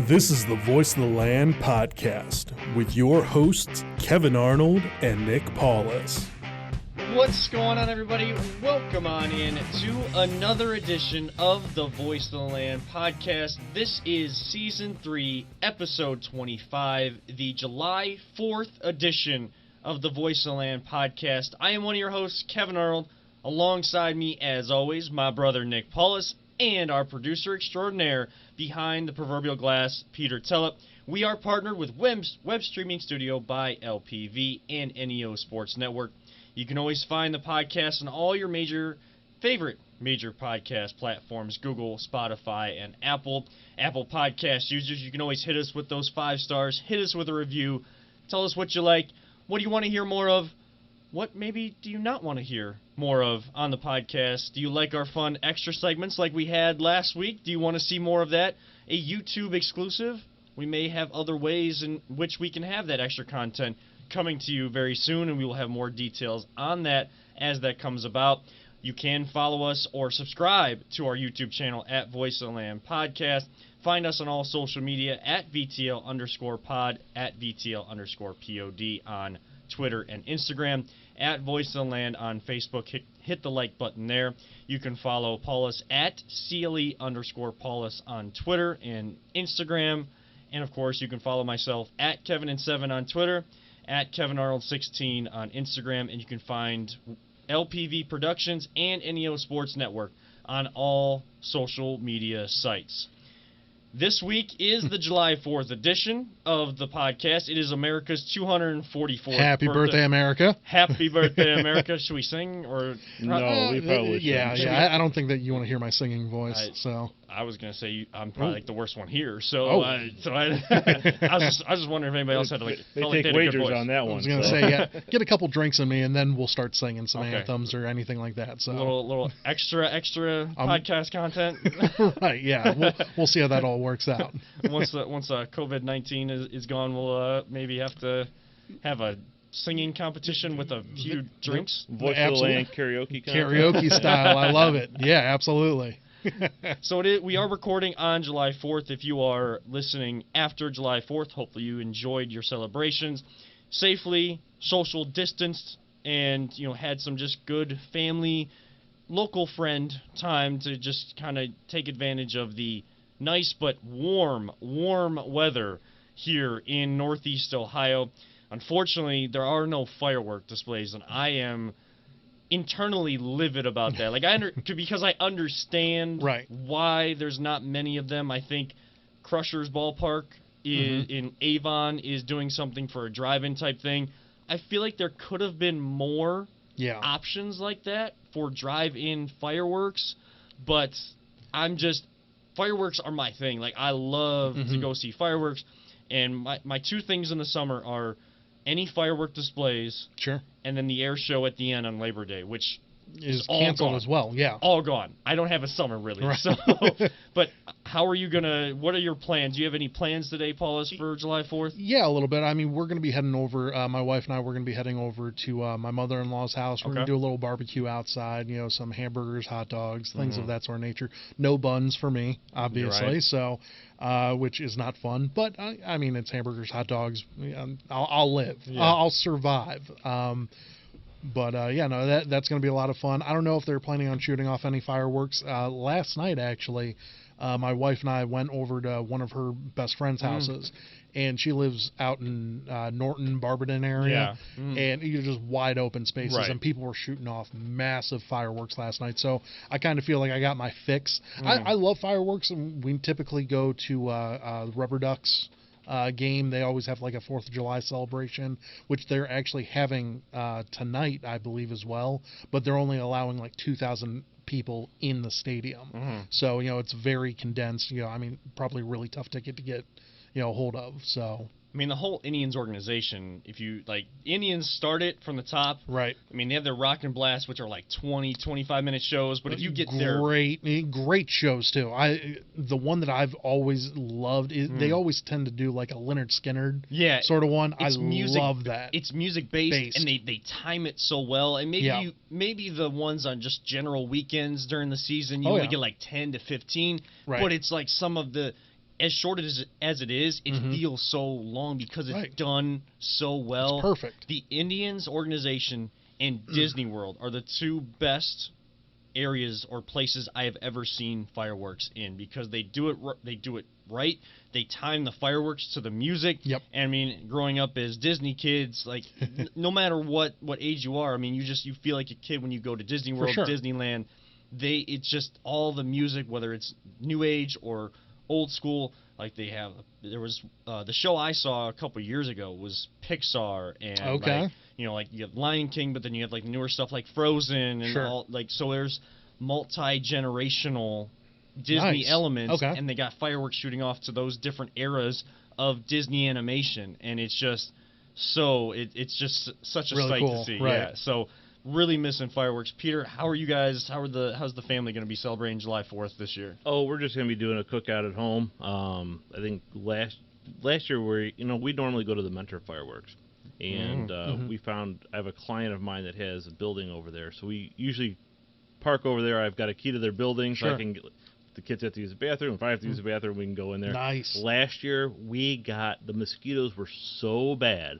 This is the Voice of the Land podcast with your hosts, Kevin Arnold and Nick Paulus. What's going on, everybody? Welcome on in to another edition of the Voice of the Land podcast. This is Season 3, Episode 25, the July 4th edition of the Voice of the Land podcast. I am one of your hosts, Kevin Arnold. Alongside me, as always, my brother Nick Paulus, and our producer extraordinaire behind the proverbial glass, Peter Tellep. We are partnered with web streaming studio by LPV and NEO Sports Network. You can always find the podcast on all your favorite major podcast platforms, Google, Spotify, and Apple. Apple Podcast users, you can always hit us with those 5 stars, hit us with a review, tell us what you like, what do you want to hear more of, what maybe do you not want to hear more of on the podcast? Do you like our fun extra segments like we had last week? Do you want to see more of that? A YouTube exclusive? We may have other ways in which we can have that extra content coming to you very soon, and we will have more details on that as that comes about. You can follow us or subscribe to our YouTube channel at Voice of the Land Podcast. Find us on all social media at VTL_pod, at VTL_POD on Twitter and Instagram, at Voice of the Land on Facebook. Hit the like button there. You can follow Paulus at CLE_Paulus on Twitter and Instagram. And of course, you can follow myself at Kevin7 on Twitter, at Kevin Arnold 16 on Instagram, and you can find LPV Productions and NEO Sports Network on all social media sites. This week is the July 4th edition of the podcast. It is America's 244th Happy birthday, America. Happy birthday, America. Should we sing? Or No, we probably shouldn't. Yeah. I don't think that you want to hear my singing voice. I was going to say I'm probably like the worst one here. So, Oh. I was just wondering if anybody else had like They felt like take they had a good wagers voice. on that I one. was going to so. say, yeah, get a couple drinks in me, and then we'll start singing some Okay. anthems or anything like that. So, Little extra podcast content. right, yeah, we'll see how that all works out. once COVID-19 is gone, we'll maybe have to have a singing competition with a few drinks. Voice of the Absolutely. Land karaoke contest. Karaoke style, I love it. Yeah, absolutely. So we are recording on July 4th. If you are listening after July 4th, hopefully you enjoyed your celebrations safely, social distanced, and had some just good family, local friend time to just kind of take advantage of the nice but warm weather here in Northeast Ohio. Unfortunately, there are no firework displays, and I am internally livid about that. Like because I understand Right. why there's not many of them. I think Crusher's Ballpark in Avon is doing something for a drive-in type thing. I feel like there could have been more options like that for drive-in fireworks, but fireworks are my thing. Like, I love to go see fireworks, and my two things in the summer are any firework displays, Sure. and then the air show at the end on Labor Day, which Is all canceled gone. as well, yeah. All gone. I don't have a summer, really. Right. So, but how are you what are your plans? Do you have any plans today, Paulus, for July 4th? Yeah, a little bit. I mean, we're going to be heading over, my wife and I, we're going to be heading over to my mother-in-law's house. We're going to do a little barbecue outside, some hamburgers, hot dogs, things of that sort of nature. No buns for me, obviously, Right. so, which is not fun. But, I mean, it's hamburgers, hot dogs. I'll live. Yeah. I'll survive. But that's going to be a lot of fun. I don't know if they're planning on shooting off any fireworks. Last night, actually, my wife and I went over to one of her best friend's houses, and she lives out in Norton, Barberton area, and you're just wide open spaces, Right. and people were shooting off massive fireworks last night. So I kind of feel like I got my fix. I love fireworks, and we typically go to Rubber Ducks game. They always have like a 4th of July celebration, which they're actually having tonight, I believe, as well. But they're only allowing like 2,000 people in the stadium. So, it's very condensed. I mean, probably a really tough ticket to get, hold of. So, I mean, the whole Indians organization, if you, Indians start it from the top. right. I mean, they have their Rock and Blast, which are like 20, 25-minute shows, but if you get there... Great shows, too. The one that I've always loved, is they always tend to do like a Leonard Skinner sort of one. I love that. It's music-based, and they time it so well. And maybe the ones on just general weekends during the season, you only get like 10 to 15, Right. but it's like some of the as short as it is, it feels so long because it's done so well. It's perfect. The Indians organization and Disney World are the two best areas or places I have ever seen fireworks in, because they do it right. They time the fireworks to the music. Yep. And I mean, growing up as Disney kids, like no matter what age you are, I mean, you feel like a kid when you go to Disney World, Disneyland. It's just all the music, whether it's new age or old school. Like there was the show I saw a couple years ago was Pixar, and like, like you have Lion King, but then you have like newer stuff like Frozen and all, like, so there's multi-generational Disney elements, and they got fireworks shooting off to those different eras of Disney animation, and it's just it's just such a sight to see. Yeah, so really missing fireworks. Peter, how are you guys? How's the family going to be celebrating July 4th this year? Oh, we're just going to be doing a cookout at home. I think last year we normally go to the Mentor fireworks, and we found, I have a client of mine that has a building over there, so we usually park over there. I've got a key to their building, so I can get, the kids have to use the bathroom. If I have to use the bathroom, we can go in there. Nice. Last year, the mosquitoes were so bad.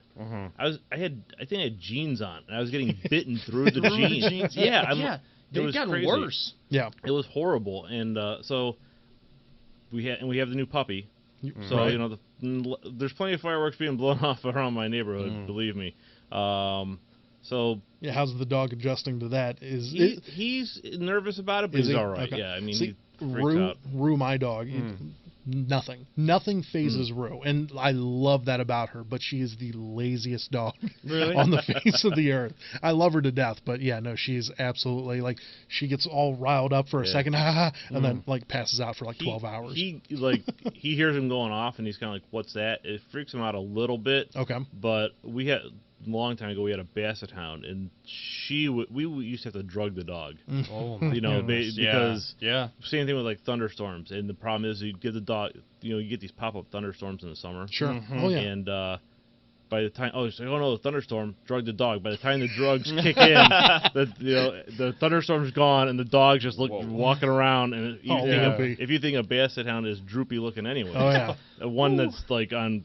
I think I had jeans on, and I was getting bitten through the jeans. They've gotten worse. Yeah, it was horrible, and so we have the new puppy. So there's plenty of fireworks being blown off around my neighborhood. Believe me. So yeah, how's the dog adjusting to that? He's nervous about it, but he's all right. Okay. Yeah, I mean, he freaks out. Rue, my dog, nothing phases Rue, and I love that about her. But she is the laziest dog on the face of the earth. I love her to death, but yeah, no, she's absolutely, like, she gets all riled up for a second, and then like passes out for like 12 hours. He hears him going off, and he's kind of like, "What's that?" It freaks him out a little bit. Okay, but we had. A long time ago, we had a basset hound, and we used to have to drug the dog. Oh, because same thing with like thunderstorms, and the problem is you give the dog, you get these pop-up thunderstorms in the summer. Sure. Oh yeah. And by the time, it's like, oh no, the thunderstorm, drug the dog. By the time the drugs kick in, the thunderstorm's gone, and the dog's just walking around. And if you think a basset hound is droopy looking anyway, one that's like on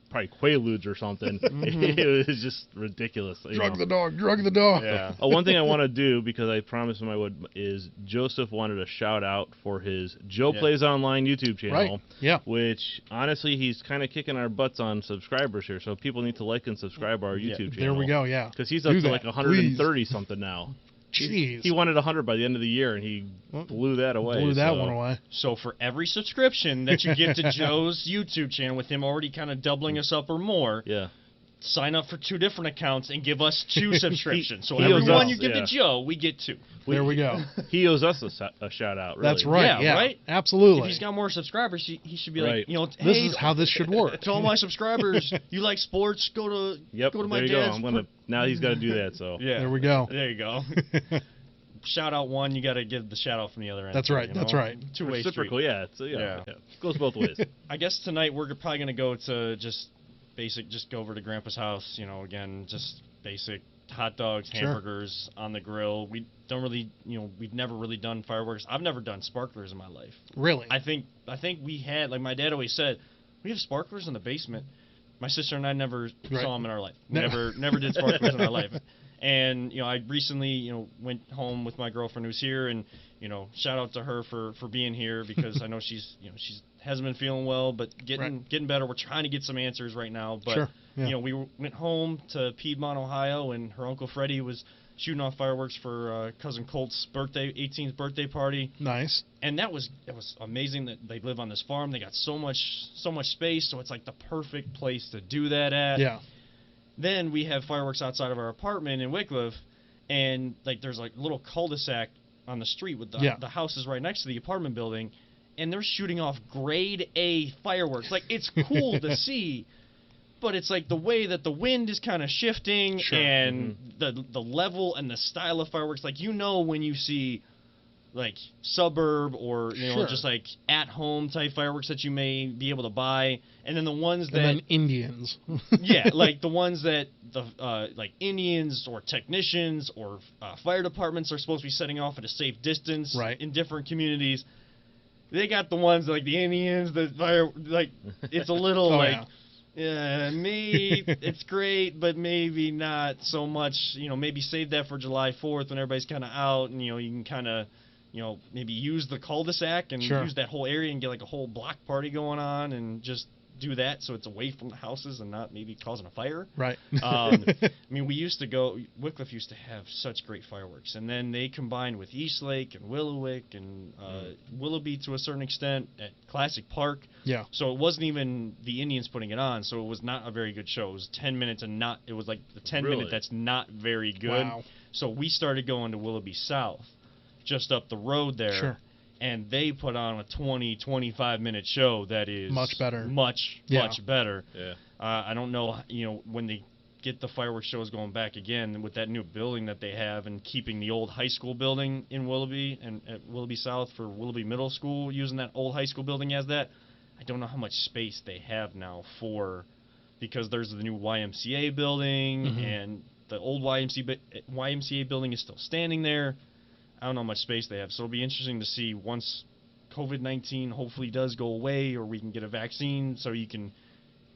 probably Quaaludes or something, it was just ridiculous. Drug the dog. Yeah. One thing I want to do, because I promised him I would, is Joseph wanted a shout out for his Joe Plays Online YouTube channel. Right. Yeah. Which honestly, he's kind of kicking our butts on subscribers here, so people need to like and subscribe our YouTube channel. There we go. Yeah. Because he's up to like 130 something now. Jeez. He wanted 100 by the end of the year, and he blew that away. One away. So for every subscription that you give to Joe's YouTube channel, with him already kind of doubling us up or more, sign up for 2 different accounts and give us 2 subscriptions. So every one you give to Joe, we get 2. There we go. He owes us a shout out. Really. That's right. Yeah, right. Absolutely. If he's got more subscribers, he should be like, hey, this is how this should work. To all my subscribers, you like sports? Go to my dad's. Now he's got to do that. So there we go. There you go. Shout out one, you got to give the shout out from the other end. That's right. That's right. 2-way reciprocal. Street. Yeah. Goes both ways. I guess tonight we're probably going to go to just go over to Grandpa's house. Again, just basic hot dogs, hamburgers on the grill. We don't really, we've never really done fireworks. I've never done sparklers in my life. Really? I think we had, like my dad always said, we have sparklers in the basement. My sister and I never saw them in our life. We never did sparklers in our life. And I recently went home with my girlfriend who's here, and shout out to her for being here, because I know she's hasn't been feeling well, but getting better. We're trying to get some answers right now, but we went home to Piedmont, Ohio, and her Uncle Freddie was shooting off fireworks for cousin Colt's 18th birthday party. Nice. And that was amazing that they live on this farm. They got so much space, so it's like the perfect place to do that at. Yeah. Then we have fireworks outside of our apartment in Wycliffe, and like there's like a little cul-de-sac on the street with the house is right next to the apartment building, and they're shooting off grade A fireworks. Like, it's cool to see, but it's like the way that the wind is kind of shifting, and the level and the style of fireworks. Like, when you see like suburb or just like at home type fireworks that you may be able to buy, and then the ones that and then Indians like the ones that like Indians or technicians or fire departments are supposed to be setting off at a safe distance in different communities. they got the ones like the Indians, the fire, like it's a little yeah, maybe it's great, but maybe not so much. Maybe save that for July 4th when everybody's kind of out, and you can kind of, maybe use the cul-de-sac and use that whole area and get like a whole block party going on, and just do that so it's away from the houses and not maybe causing a fire. Right. We used to go. Wycliffe used to have such great fireworks, and then they combined with Eastlake and Willowick and Willoughby to a certain extent at Classic Park. Yeah. So it wasn't even the Indians putting it on, so it was not a very good show. It was 10 minutes and not. It was like the 10-minute that's not very good. Wow. So we started going to Willoughby South, just up the road there. Sure. And they put on a 25-minute show that is much better. Much better. Yeah. I don't know, when they get the fireworks shows going back again with that new building that they have, and keeping the old high school building in Willoughby and at Willoughby South for Willoughby Middle School, using that old high school building as that. I don't know how much space they have now because there's the new YMCA building, and the old YMCA building is still standing there. I don't know how much space they have, so it'll be interesting to see once COVID-19 hopefully does go away, or we can get a vaccine so you can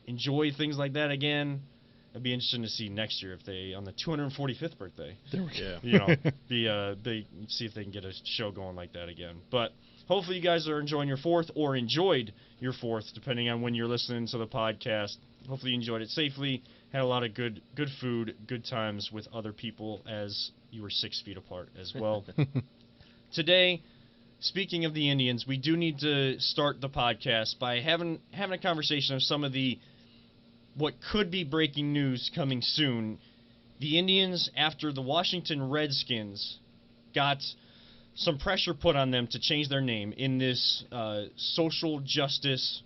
enjoy things like that again. It'll be interesting to see next year if they, on the 245th birthday, there we go. see if they can get a show going like that again. But hopefully you guys are enjoying your 4th, or enjoyed your 4th, depending on when you're listening to the podcast. Hopefully you enjoyed it safely, had a lot of good food, good times with other people as you were 6 feet apart as well. Today, speaking of the Indians, we do need to start the podcast by having a conversation of some of what could be breaking news coming soon. The Indians, after the Washington Redskins got some pressure put on them to change their name in this social justice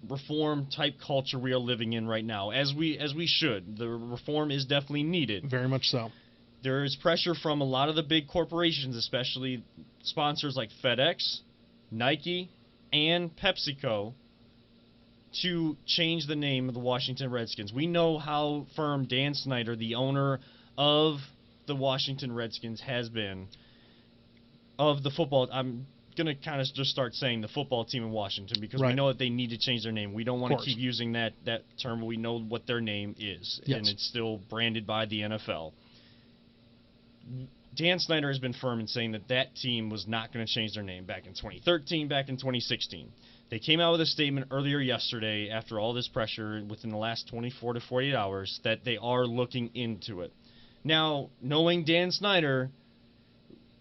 reform type culture we are living in right now, as we should. The reform is definitely needed. Very much so. There is pressure from a lot of the big corporations, especially sponsors like FedEx, Nike, and PepsiCo, to change the name of the Washington Redskins. We know how firm Dan Snyder, the owner of the Washington Redskins, has been of the football. I'm going to kind of just start saying the football team in Washington, because we know that they need to change their name. We don't want to keep using that term. We know what their name is, and it's still branded by the NFL. Dan Snyder has been firm in saying that team was not going to change their name back in 2013, back in 2016. They came out with a statement earlier yesterday, after all this pressure, within the last 24 to 48 hours, that they are looking into it. Now, knowing Dan Snyder,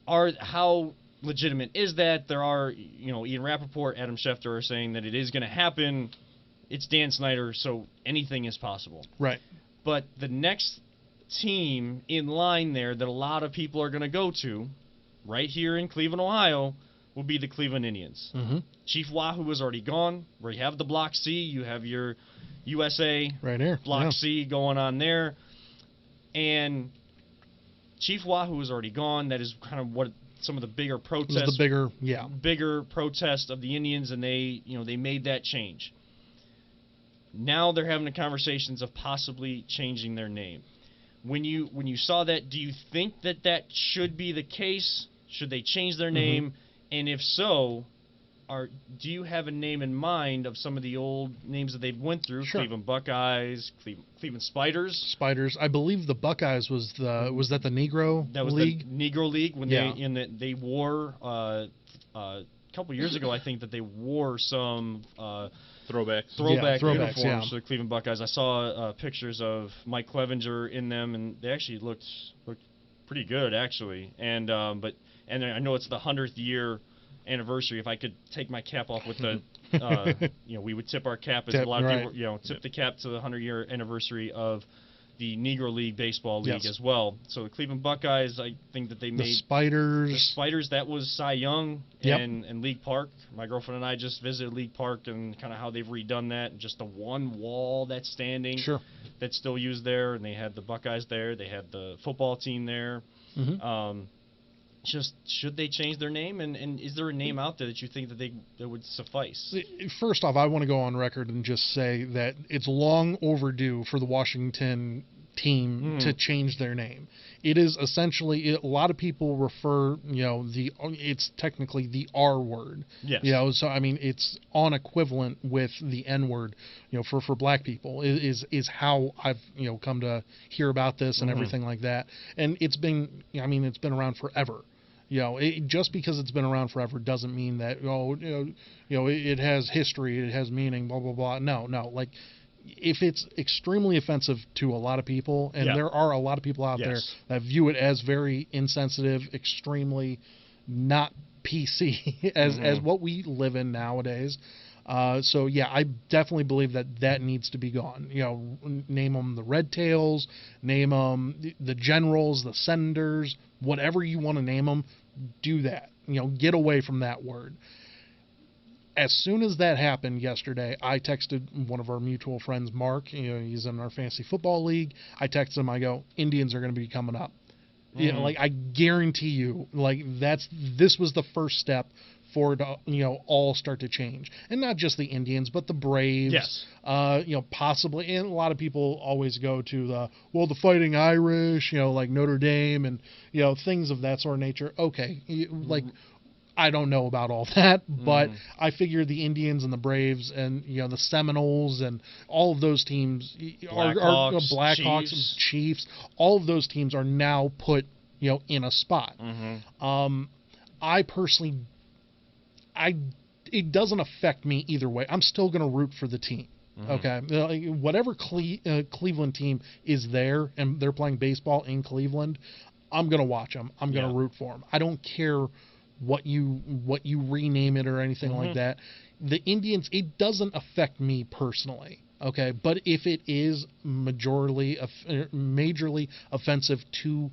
how legitimate is that? There are, Ian Rappaport, Adam Schefter are saying that it is going to happen. It's Dan Snyder, so anything is possible. Right. But the next team in line there that a lot of people are going to go to, right here in Cleveland, Ohio, will be the Cleveland Indians. Chief Wahoo is already gone. Where you have the Block C, you have your USA right here. Block C going on there. And Chief Wahoo is already gone. That is kind of what some of the bigger protests, bigger protest of the Indians, and they made that change. Now they're having the conversations of possibly changing their name. When you saw that, do you think that should be the case? Should they change their name? And if so, do you have a name in mind of some of the old names that they've went through? Sure. Cleveland Buckeyes, Cleveland Spiders. Spiders. I believe the Buckeyes was that the Negro League? That was the Negro League when they wore a couple years ago. I think that they wore some throwback uniforms for the Cleveland Buckeyes. I saw pictures of Mike Clevenger in them, and they actually looked pretty good, actually. And I know it's the 100th year anniversary. If I could take my cap off with the, we would tip our cap, as a lot of people, tip the cap to the 100-year anniversary of the Negro League Baseball League as well. So the Cleveland Buckeyes, I think that they made... The Spiders, that was Cy Young and League Park. My girlfriend and I just visited League Park, and kind of how they've redone that. And just the one wall that's standing that's still used there. And they had the Buckeyes there. They had the football team there. Just should they change their name, and is there a name out there that you think that would suffice? First off, I want to go on record and just say that it's long overdue for the Washington team to change their name. It is essentially, a lot of people refer, it's technically the R word. Yes. So I mean, it's on equivalent with the N word, for black people is how I've, come to hear about this and everything like that. And it's been around forever. Just because it's been around forever doesn't mean that, it has history, it has meaning, blah, blah, blah. No, like, if it's extremely offensive to a lot of people, and there are a lot of people out there that view it as very insensitive, extremely not PC as what we live in nowadays. So yeah, I definitely believe that needs to be gone. Name them the Red Tails, name them the Generals, the Senators, whatever you want to name them. Do that. Get away from that word. As soon as that happened yesterday, I texted one of our mutual friends, Mark. He's in our fantasy football league. I texted him. I go, Indians are going to be coming up. Like, I guarantee you, like, this was the first step for it to, all start to change. And not just the Indians, but the Braves. Yes. Possibly. And a lot of people always go to the Fighting Irish, like Notre Dame and, things of that sort of nature. Okay. Like, I don't know about all that, but I figure the Indians and the Braves and the Seminoles and all of those teams Blackhawks, Chiefs, all of those teams are now put in a spot. I personally, it doesn't affect me either way. I'm still going to root for the team. Okay, whatever Cleveland team is there and they're playing baseball in Cleveland, I'm going to watch them. I'm going to root for them. I don't care what you rename it or anything like that. The Indians, it doesn't affect me personally, okay? But if it is majorly offensive to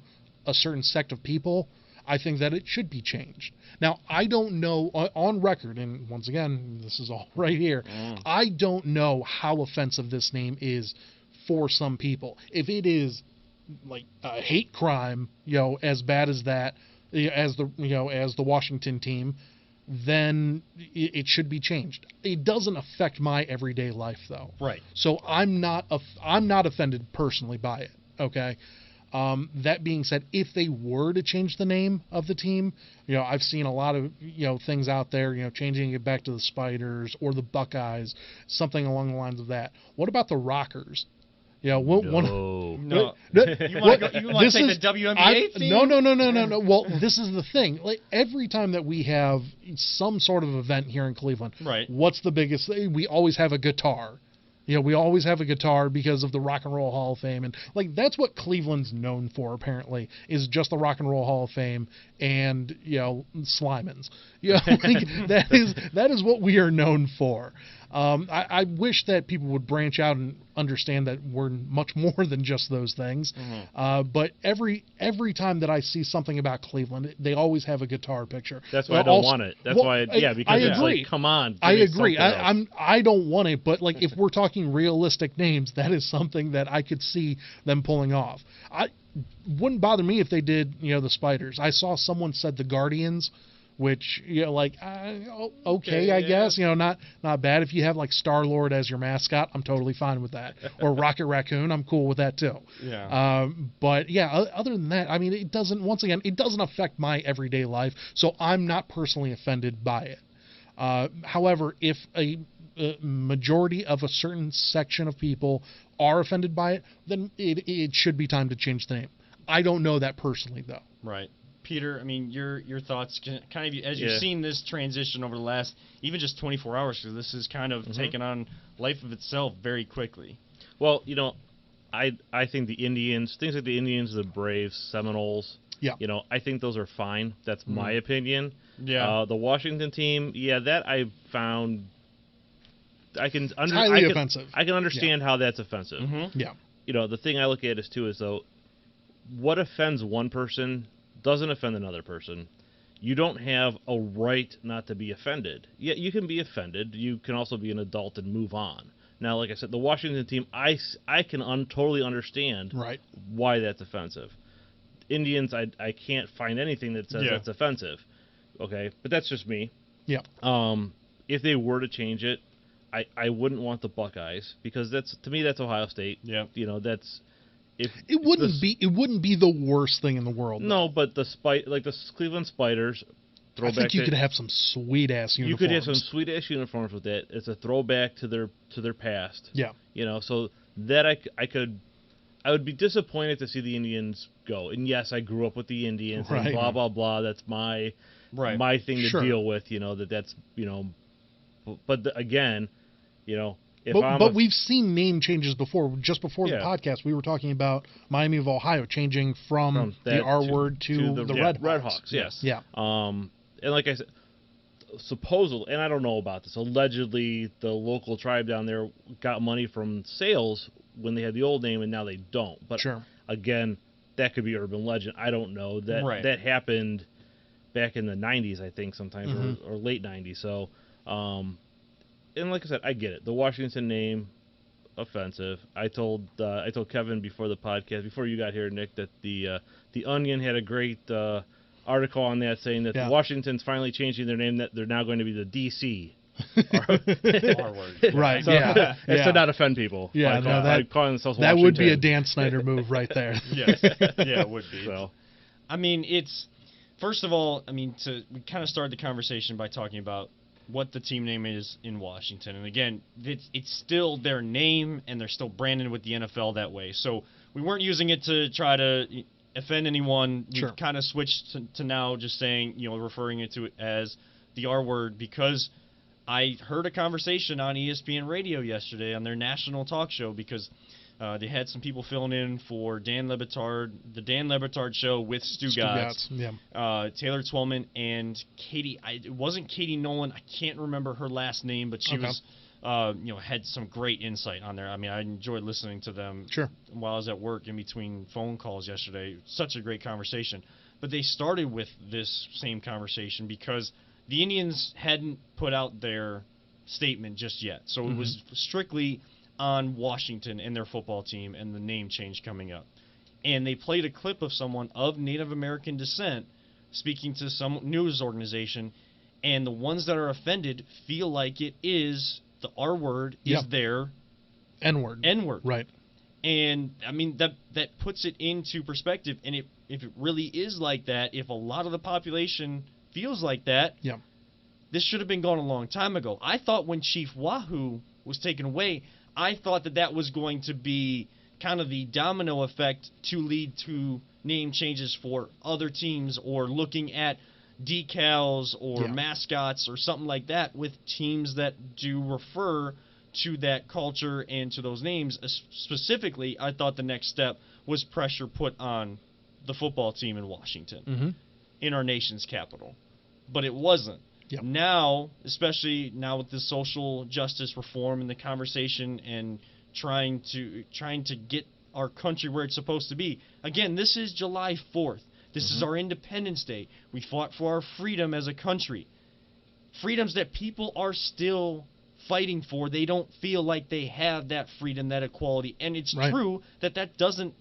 a certain sect of people, I think that it should be changed. Now, I don't know, on record, and once again, this is all right here, I don't know how offensive this name is for some people. If it is like a hate crime, as bad as that, as the Washington team, then it should be changed. It doesn't affect my everyday life, though. Right. So I'm not offended personally by it. Okay. That being said, if they were to change the name of the team, I've seen a lot of things out there, changing it back to the Spiders or the Buckeyes, something along the lines of that. What about the Rockers? No. You want to take the WNBA theme? No. Well, this is the thing. Like, every time that we have some sort of event here in Cleveland, right? What's the biggest thing? We always have a guitar. We always have a guitar because of the Rock and Roll Hall of Fame, and like that's what Cleveland's known for. Apparently, is just the Rock and Roll Hall of Fame and Slimans. That is what we are known for. I wish that people would branch out and understand that we're much more than just those things. But every time that I see something about Cleveland, they always have a guitar picture. That's why I don't want it. That's why, because I it's agree. like, come on. I agree. I don't want it, but like if we're talking realistic names, that is something that I could see them pulling off. Wouldn't bother me if they did, the Spiders. I saw someone said the Guardians, which okay, I guess not bad. If you have like Star-Lord as your mascot, I'm totally fine with that. Or Rocket Raccoon, I'm cool with that too. But yeah, other than that, I mean, it doesn't affect my everyday life, so I'm not personally offended by it. However, if a majority of a certain section of people are offended by it, then it should be time to change the name. I don't know that personally, though. Right. Peter, I mean, your thoughts, kind of as you've seen this transition over the last, even just 24 hours, because this has kind of taken on life of itself very quickly. Well, I think the Indians, things like the Indians, the Braves, Seminoles, I think those are fine. That's my opinion. Yeah. The Washington team, that I found, highly offensive. I can understand how that's offensive. Yeah. The thing I look at is though, what offends one person doesn't offend another person. You don't have a right not to be offended. Yeah, you can be offended. You can also be an adult and move on. Now, like I said, the Washington team, I can totally understand why that's offensive. Indians, I can't find anything that says that's offensive. Okay, but that's just me. Yeah. If they were to change it, I wouldn't want the Buckeyes, because to me that's Ohio State. Yeah. it wouldn't be the worst thing in the world. No, but the Cleveland Spiders. I think you could have some sweet ass uniforms. You could have some sweet ass uniforms with it. It's a throwback to their past. Yeah. So that I would be disappointed to see the Indians go. And yes, I grew up with the Indians and blah blah blah. That's my thing to deal with. That's. But again, But we've seen name changes before. Just before the podcast, we were talking about Miami of Ohio changing from the R word to the Red Hawks. Yes. Yeah. And like I said, supposedly, and I don't know about this, allegedly the local tribe down there got money from sales when they had the old name and now they don't. But again, that could be urban legend. I don't know. That happened back in the 90s, I think, sometimes, or late 90s. So, and like I said, I get it. The Washington name, offensive. I told Kevin before the podcast, before you got here, Nick, that the Onion had a great article on that saying that the Washington's finally changing their name, that they're now going to be the DC. Right. So, and to not offend people. Yeah, calling themselves that Washington. would be a Dan Snyder move right there. Yes. Yeah, it would be. So. I mean, first of all, we kind of started the conversation by talking about what the team name is in Washington. And again, it's still their name, and they're still branded with the NFL that way. So we weren't using it to try to offend anyone. We've kind of switched to now just saying, referring it to it as the R word, because I heard a conversation on ESPN Radio yesterday on their national talk show, because they had some people filling in for Dan Le Batard, the Dan Le Batard show with Stu Gatz, Taylor Twellman, and Katie. It wasn't Katie Nolan. I can't remember her last name, but she was, had some great insight on there. I enjoyed listening to them while I was at work in between phone calls yesterday. Such a great conversation. But they started with this same conversation because the Indians hadn't put out their statement just yet. So it was strictly on Washington and their football team and the name change coming up. And they played a clip of someone of Native American descent speaking to some news organization, and the ones that are offended feel like it is the R word is their N-word. Right. And, that puts it into perspective, and if it really is like that, if a lot of the population feels like that, this should have been gone a long time ago. I thought when Chief Wahoo was taken away, I thought that was going to be kind of the domino effect to lead to name changes for other teams, or looking at decals or mascots or something like that with teams that do refer to that culture and to those names. Specifically, I thought the next step was pressure put on the football team in Washington, in our nation's capital. But it wasn't. Yep. Now, especially now with the social justice reform and the conversation and trying to get our country where it's supposed to be. Again, this is July 4th. This is our Independence Day. We fought for our freedom as a country. Freedoms that people are still fighting for. They don't feel like they have that freedom, that equality. And it's true that doesn't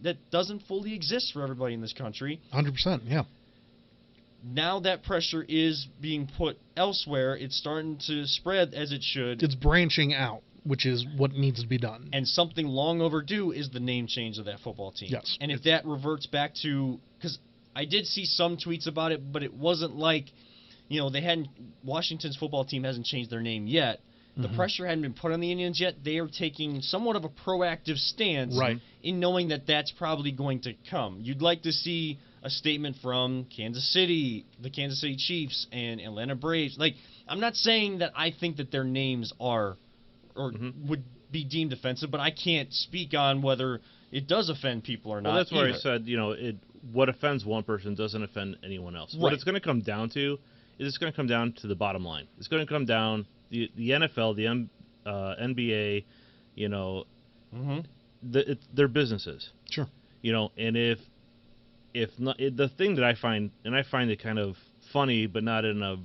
fully exist for everybody in this country. 100%, yeah. Now that pressure is being put elsewhere. It's starting to spread as it should. It's branching out, which is what needs to be done. And something long overdue is the name change of that football team. Yes. And if that reverts back to, because I did see some tweets about it, but it wasn't like, Washington's football team hasn't changed their name yet. The pressure hadn't been put on the Indians yet. They are taking somewhat of a proactive stance in knowing that that's probably going to come. You'd like to see a statement from Kansas City, the Kansas City Chiefs, and Atlanta Braves. I'm not saying that I think that their names are or would be deemed offensive, but I can't speak on whether it does offend people or not. Well, that's where I said, what offends one person doesn't offend anyone else. What it's going to come down to is it's going to come down to the bottom line. It's going to come down the NFL, the NBA, they're businesses. Sure. And if not, the thing that I find, and I find it kind of funny, but not in a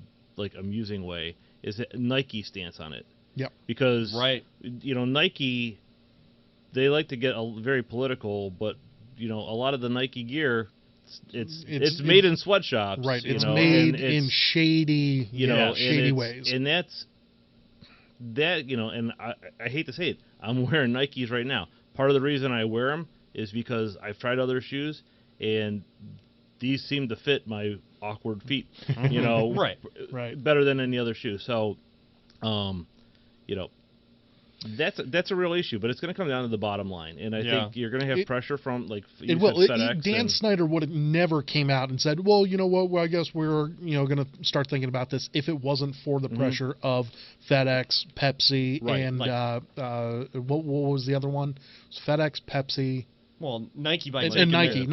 amusing way, is that Nike stance on it. Yep. Because Nike, they like to get very political, but a lot of the Nike gear, it's made in sweatshops. Right. It's made in shady, shady ways. And that's and I hate to say it, I'm wearing Nikes right now. Part of the reason I wear them is because I've tried other shoes, and these seem to fit my awkward feet, Right. better than any other shoe. So, you know, that's a real issue, but it's going to come down to the bottom line, and I think you're going to have pressure from FedEx. Dan Snyder would have never came out and said, "Well, you know what? Well, I guess we're going to start thinking about this." If it wasn't for the pressure of FedEx, Pepsi, and what was the other one? It was FedEx, Pepsi. Well, Nike by and Nike,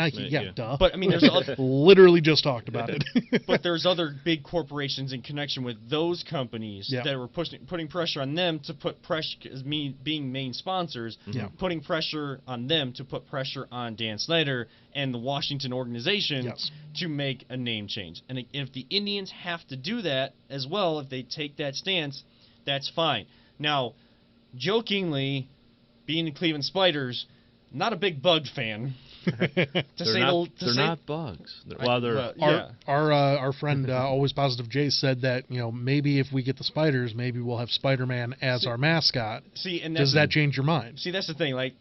duh. But I mean, there's literally just talked about it. But there's other big corporations in connection with those companies that were putting pressure on them to put pressure, as being main sponsors, putting pressure on them to put pressure on Dan Snyder and the Washington organization to make a name change. And if the Indians have to do that as well, if they take that stance, that's fine. Now, jokingly, being the Cleveland Spiders, not a big bug fan. They're not bugs. Our friend Always Positive Jay said that maybe if we get the Spiders, maybe we'll have Spider-Man as our mascot. Does that change your mind? See, that's the thing. Like,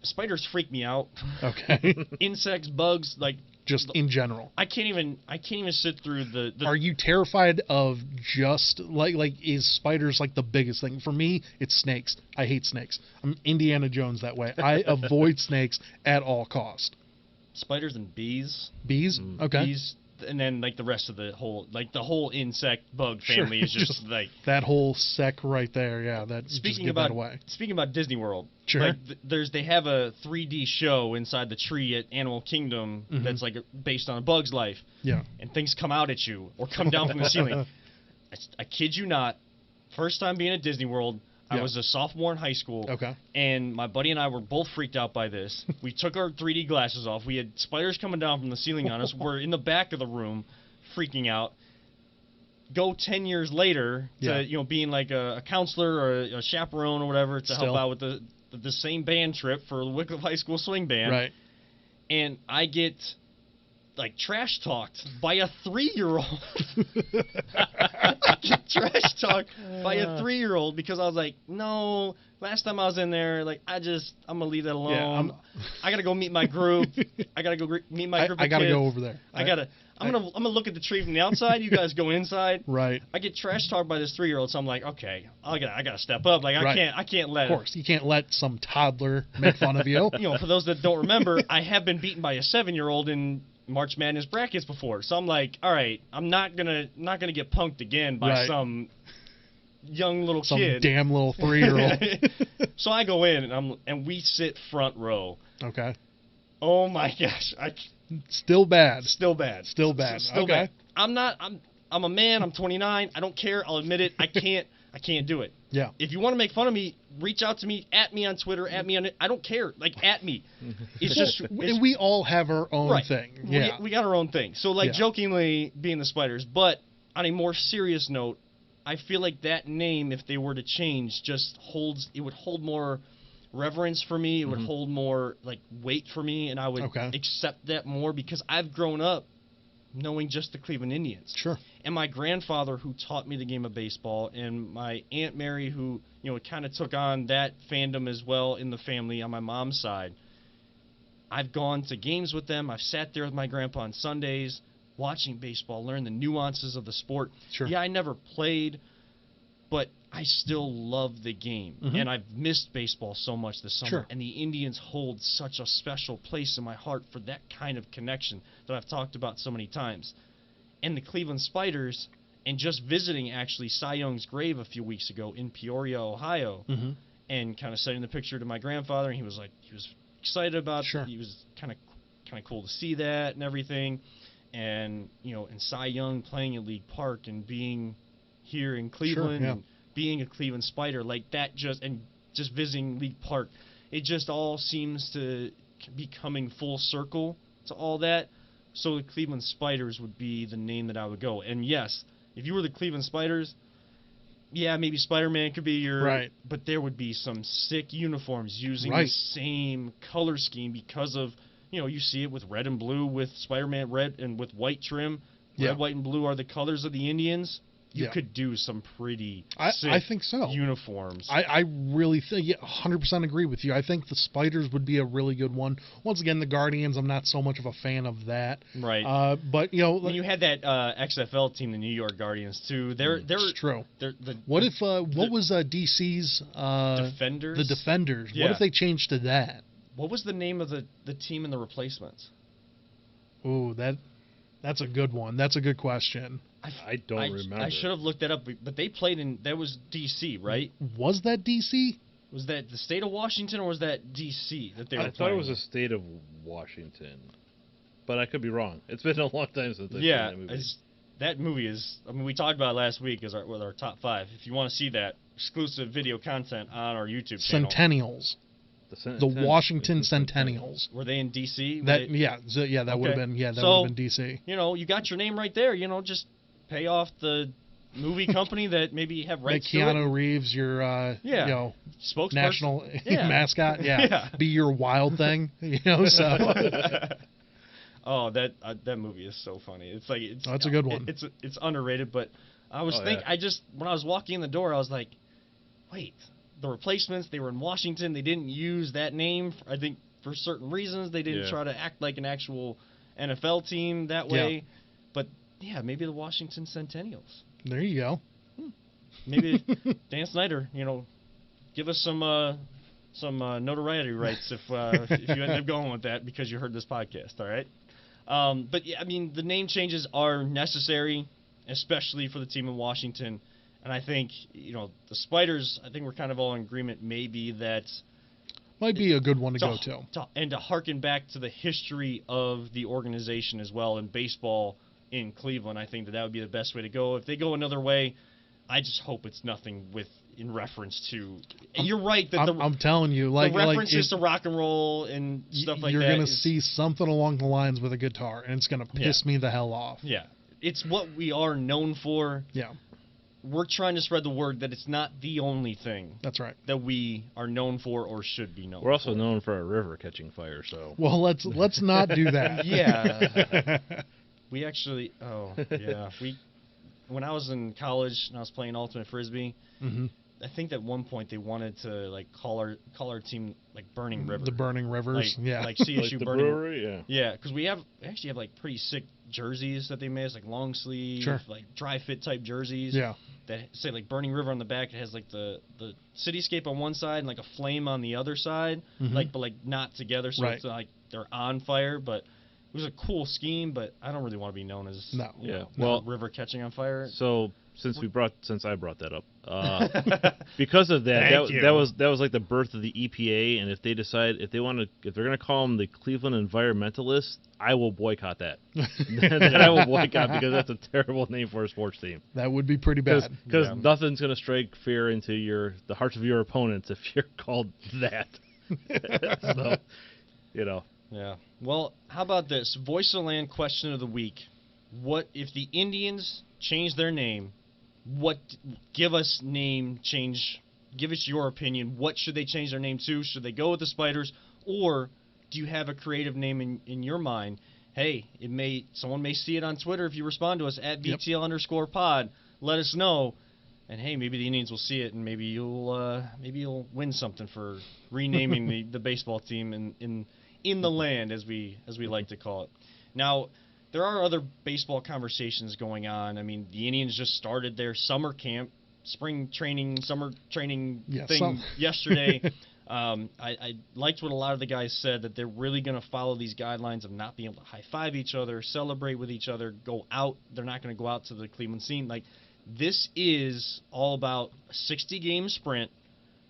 spiders freak me out. Okay. Insects, bugs, like. Just in general. I can't even sit through the Are you terrified of just like is spiders like the biggest thing? For me, it's snakes. I hate snakes. I'm Indiana Jones that way. I avoid snakes at all cost. Spiders and bees. Bees? Okay. Bees, and then like the rest of the whole insect bug family is just like that whole sec right there. Yeah, speaking about Disney World. Sure. Like they have a 3D show inside the tree at Animal Kingdom that's like based on a bug's life. Yeah. And things come out at you or come down from the ceiling. I kid you not. First time being at Disney World, I was a sophomore in high school. Okay. And my buddy and I were both freaked out by this. We took our 3D glasses off. We had spiders coming down from the ceiling on us. We're in the back of the room freaking out. Go 10 years later to being like a counselor or a chaperone or whatever to help out with the same band trip for the Wycliffe High School swing band. Right. And I get like trash talked by a 3-year-old. I get trash talked by a 3-year-old because I was like, no, last time I was in there, like I'm gonna leave that alone. I gotta go meet my group. I gotta go meet my group. I gotta kids. go over there. I'm gonna look at the tree from the outside. You guys go inside. Right. I get trash talked by this 3-year-old, so I'm like, okay, I gotta step up. Like I can't let. Of course, you can't let some toddler make fun of you. For those that don't remember, I have been beaten by a 7-year-old in March Madness brackets before, so I'm like, all right, I'm not gonna get punked again by some young little kid, some damn little 3-year-old. So I go in and we sit front row. Okay. Oh my gosh, Still bad. Still bad. Okay. I'm a man. I'm 29. I don't care. I'll admit it. I can't do it. Yeah. If you want to make fun of me, reach out to me, at me on Twitter, at me on it. I don't care. Like, at me. It's just we all have our own thing. Yeah. We got our own thing. So jokingly being the Spiders, but on a more serious note, I feel like that name, if they were to change, it would hold more reverence for me. It would hold more like weight for me, and I would accept that more because I've grown up knowing just the Cleveland Indians. Sure. And my grandfather, who taught me the game of baseball, and my Aunt Mary, who kind of took on that fandom as well in the family on my mom's side. I've gone to games with them. I've sat there with my grandpa on Sundays watching baseball, learn the nuances of the sport. Sure. Yeah, I never played, but I still love the game, and I've missed baseball so much this summer. Sure. And the Indians hold such a special place in my heart for that kind of connection that I've talked about so many times. And the Cleveland Spiders, and just visiting actually Cy Young's grave a few weeks ago in Peoria, Ohio, and kind of sending the picture to my grandfather, and he was excited about it. He was kind of cool to see that and everything. And and Cy Young playing at League Park and being here in Cleveland. And being a Cleveland Spider like that, just visiting League Park, it just all seems to be coming full circle to all that. So the Cleveland Spiders would be the name that I would go. And yes, if you were the Cleveland Spiders, yeah, maybe Spider-Man could be your but there would be some sick uniforms using the same color scheme because of you see it with red and blue with Spider-Man red and with white trim. Red, white, and blue are the colors of the Indians. you could do some pretty sick I think so. uniforms. I really think, 100% agree with you. I think the Spiders would be a really good one. Once again, the Guardians, I'm not so much of a fan of that. Right. But, when you had that XFL team, the New York Guardians, too, it's true. What was DC's Defenders? The Defenders. Yeah. What if they changed to that? What was the name of the team in the replacements? Ooh, that's a good one. That's a good question. I don't remember. I should have looked that up, but they played in, that was D.C., right? Was that D.C.? Was that the state of Washington, or was that D.C. that they were playing? I thought it was the state of Washington, but I could be wrong. It's been a long time since I've seen that movie. That movie is, we talked about it last week with our top 5. If you want to see that, exclusive video content on our YouTube channel. Centennials. The Washington Centennials. Were they in D.C.? That would have been would have been D.C. You got your name right there. Just pay off the movie company that maybe have rights to it. Keanu Reeves, your spokesperson, national mascot. Be your wild thing. So. Oh, that movie is so funny. It's like that's a good one. It's underrated, but I was when I was walking in the door, I was like, wait. The replacements, they were in Washington. They didn't use that name, I think, for certain reasons. They didn't try to act like an actual NFL team that way. Yeah. But, maybe the Washington Centennials. There you go. Maybe Dan Snyder, give us some notoriety rights if you end up going with that because you heard this podcast, all right? But, the name changes are necessary, especially for the team in Washington. And I think, the Spiders, I think we're kind of all in agreement maybe that... Might be a good one to go to. And to harken back to the history of the organization as well in baseball in Cleveland, I think that would be the best way to go. If they go another way, I just hope it's nothing in reference to... You're right. That I'm telling you. The references to rock and roll and stuff like that. You're going to see something along the lines with a guitar, and it's going to piss me the hell off. Yeah. It's what we are known for. Yeah. We're trying to spread the word that it's not the only thing. That's right. That we are known for or should be known for. We're also known for our river catching fire, so... Well, let's not do that. Yeah. We actually... Oh, yeah. When I was in college and I was playing Ultimate Frisbee, I think at one point they wanted to, call our team, Burning River. The Burning Rivers, Like CSU the Burning... brewery, Yeah, because we actually have, pretty sick jerseys that they made. It's long sleeve, dry fit type jerseys. Yeah. That say Burning River on the back. It has the cityscape on one side and a flame on the other side, but not together, so it's they're on fire. But it was a cool scheme, but I don't really want to be known as river catching on fire. So since I brought that up, because of that, that was the birth of the EPA. And if they're going to call them the Cleveland Environmentalists, I will boycott that. Then I will boycott because that's a terrible name for a sports team. That would be pretty bad. Because nothing's going to strike fear into the hearts of your opponents if you're called that. So, Yeah. Well, how about this? Voice of the Land question of the week. What if the Indians change their name? Give us name change. Give us your opinion. What should they change their name to? Should they go with the Spiders, or do you have a creative name in your mind? Hey, someone may see it on Twitter if you respond to us at BTL_pod. Let us know, and hey, maybe the Indians will see it, and maybe you'll win something for renaming the baseball team in the land, as we like to call it. Now, there are other baseball conversations going on. The Indians just started their summer camp, summer training thing yesterday. I liked what a lot of the guys said, that they're really going to follow these guidelines of not being able to high-five each other, celebrate with each other, go out. They're not going to go out to the Cleveland scene. This is all about a 60-game sprint,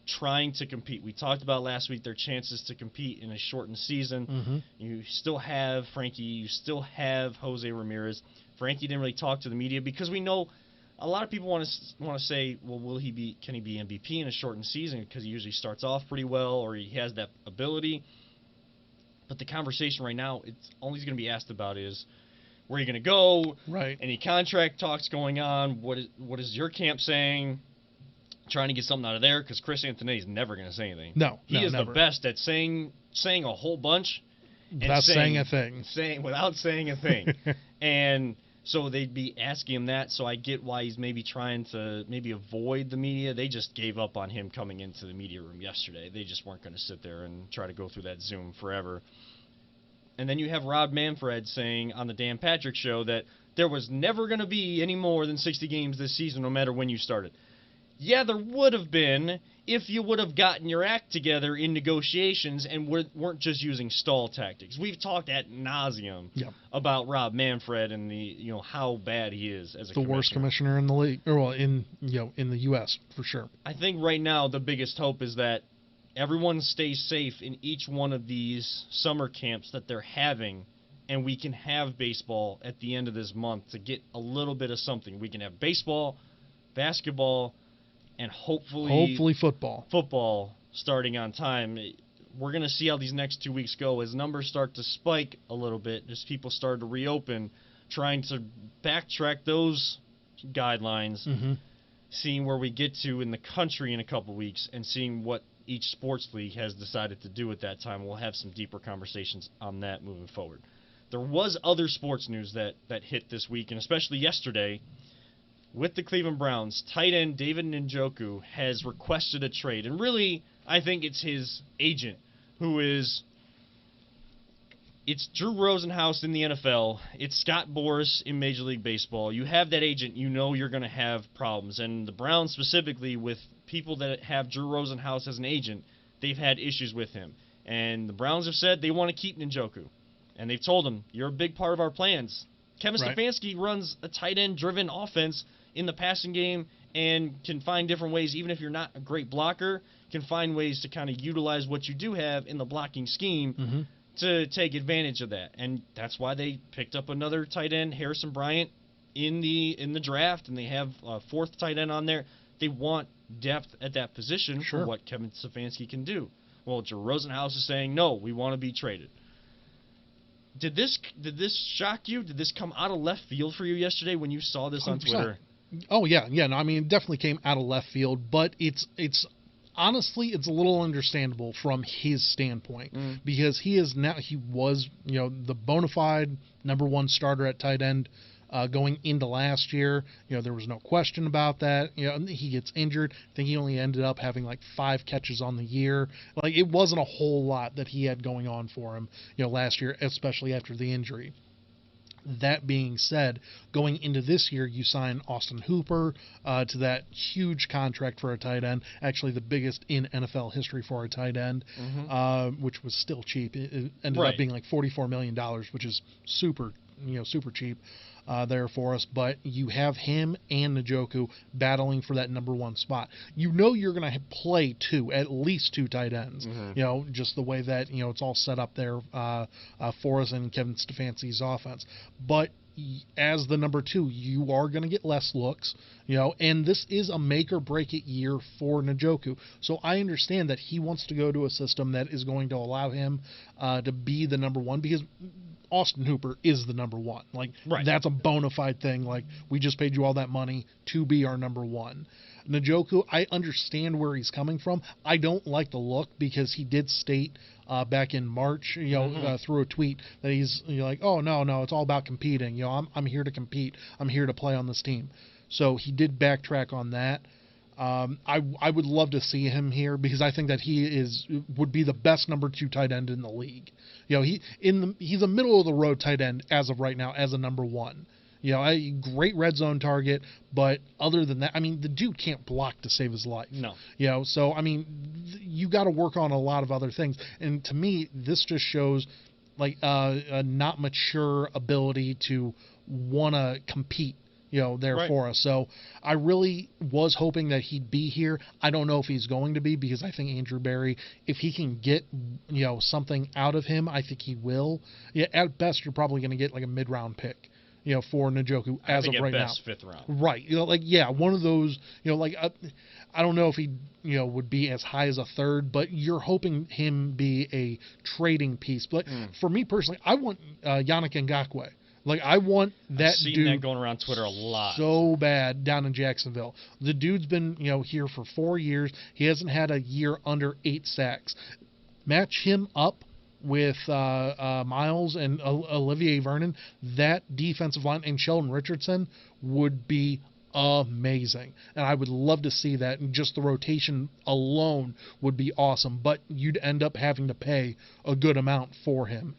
trying to compete. We talked about last week their chances to compete in a shortened season. You still have Frankie. You still have Jose Ramirez. Frankie didn't really talk to the media because we know a lot of people want to say, well, can he be MVP in a shortened season, because he usually starts off pretty well, or he has that ability. But the conversation right now, it's all he's going to be asked about is, where are you going to go? Right. Any contract talks going on? What is your camp saying? Trying to get something out of there, because Chris Antonetti's never going to say anything. No, he is never. the best at saying a whole bunch without saying a thing. Without saying a thing. And So they'd be asking him that, so I get why he's maybe trying to avoid the media. They just gave up on him coming into the media room yesterday. They just weren't going to sit there and try to go through that Zoom forever. And then you have Rob Manfred saying on the Dan Patrick Show that there was never going to be any more than 60 games this season, no matter when you started. Yeah, there would have been if you would have gotten your act together in negotiations and weren't just using stall tactics. We've talked ad nauseum about Rob Manfred and how bad he is as a commissioner. Worst commissioner in the league, or in the U.S. for sure. I think right now the biggest hope is that everyone stays safe in each one of these summer camps that they're having, and we can have baseball at the end of this month to get a little bit of something. We can have baseball, basketball, and hopefully football starting on time. We're going to see how these next 2 weeks go as numbers start to spike a little bit, as people start to reopen, trying to backtrack those guidelines, seeing where we get to in the country in a couple weeks, and seeing what each sports league has decided to do at that time. We'll have some deeper conversations on that moving forward. There was other sports news that hit this week, and especially yesterday. With the Cleveland Browns, tight end David Njoku has requested a trade. And really, I think it's his agent it's Drew Rosenhaus in the NFL. It's Scott Boras in Major League Baseball. You have that agent, you know you're going to have problems. And the Browns specifically, with people that have Drew Rosenhaus as an agent, they've had issues with him. And the Browns have said they want to keep Njoku. And they've told him, you're a big part of our plans. Kevin Stefanski runs a tight end-driven offense in the passing game and can find different ways, even if you're not a great blocker, can find ways to kind of utilize what you do have in the blocking scheme to take advantage of that. And that's why they picked up another tight end, Harrison Bryant, in the draft, and they have a fourth tight end on there. They want depth at that position for what Kevin Stefanski can do. Well, Drew Rosenhaus is saying, no, we want to be traded. Did this shock you? Did this come out of left field for you yesterday when you saw this on 100%. Twitter? Oh yeah. No, I mean, it definitely came out of left field, but it's honestly it's a little understandable from his standpoint because he was the bona fide number one starter at tight end going into last year. There was no question about that. He gets injured. I think he only ended up having like 5 catches on the year. Like, it wasn't a whole lot that he had going on for him, last year, especially after the injury. That being said, going into this year, you sign Austin Hooper to that huge contract for a tight end, actually the biggest in NFL history for a tight end, which was still cheap. It ended up being like $44 million, which is super cheap there for us. But you have him and Njoku battling for that number one spot. You're going to play at least two tight ends, just the way that, it's all set up there for us in Kevin Stefanski's offense. But as the number 2, you are going to get less looks, and this is a make or break it year for Njoku. So I understand that he wants to go to a system that is going to allow him to be the number 1, because Austin Hooper is the number 1. That's a bona fide thing. We just paid you all that money to be our number 1. Njoku, I understand where he's coming from. I don't like the look, because he did state back in March, through a tweet that he's oh no, it's all about competing. I'm here to compete. I'm here to play on this team. So he did backtrack on that. I would love to see him here, because I think that he would be the best number 2 tight end in the league. He's a middle of the road tight end as of right now as a number 1. A great red zone target, but other than that, I mean, the dude can't block to save his life. No. So I mean, you got to work on a lot of other things, and to me, this just shows a not mature ability to want to compete. For us. So I really was hoping that he'd be here. I don't know if he's going to be, because I think Andrew Berry, if he can get, something out of him, I think he will. Yeah, at best, you're probably going to get a mid-round pick, for Njoku as of right now. Best 5th round. Right. One of those, I don't know if he, would be as high as a 3rd, but you're hoping him be a trading piece. But for me personally, I want Yannick Ngakoue. I want that I've seen dude that going around Twitter a lot. So bad down in Jacksonville. The dude's been, here for 4 years. He hasn't had a year under 8 sacks. Match him up with Miles and Olivier Vernon, that defensive line and Sheldon Richardson would be amazing. And I would love to see that, and just the rotation alone would be awesome. But you'd end up having to pay a good amount for him,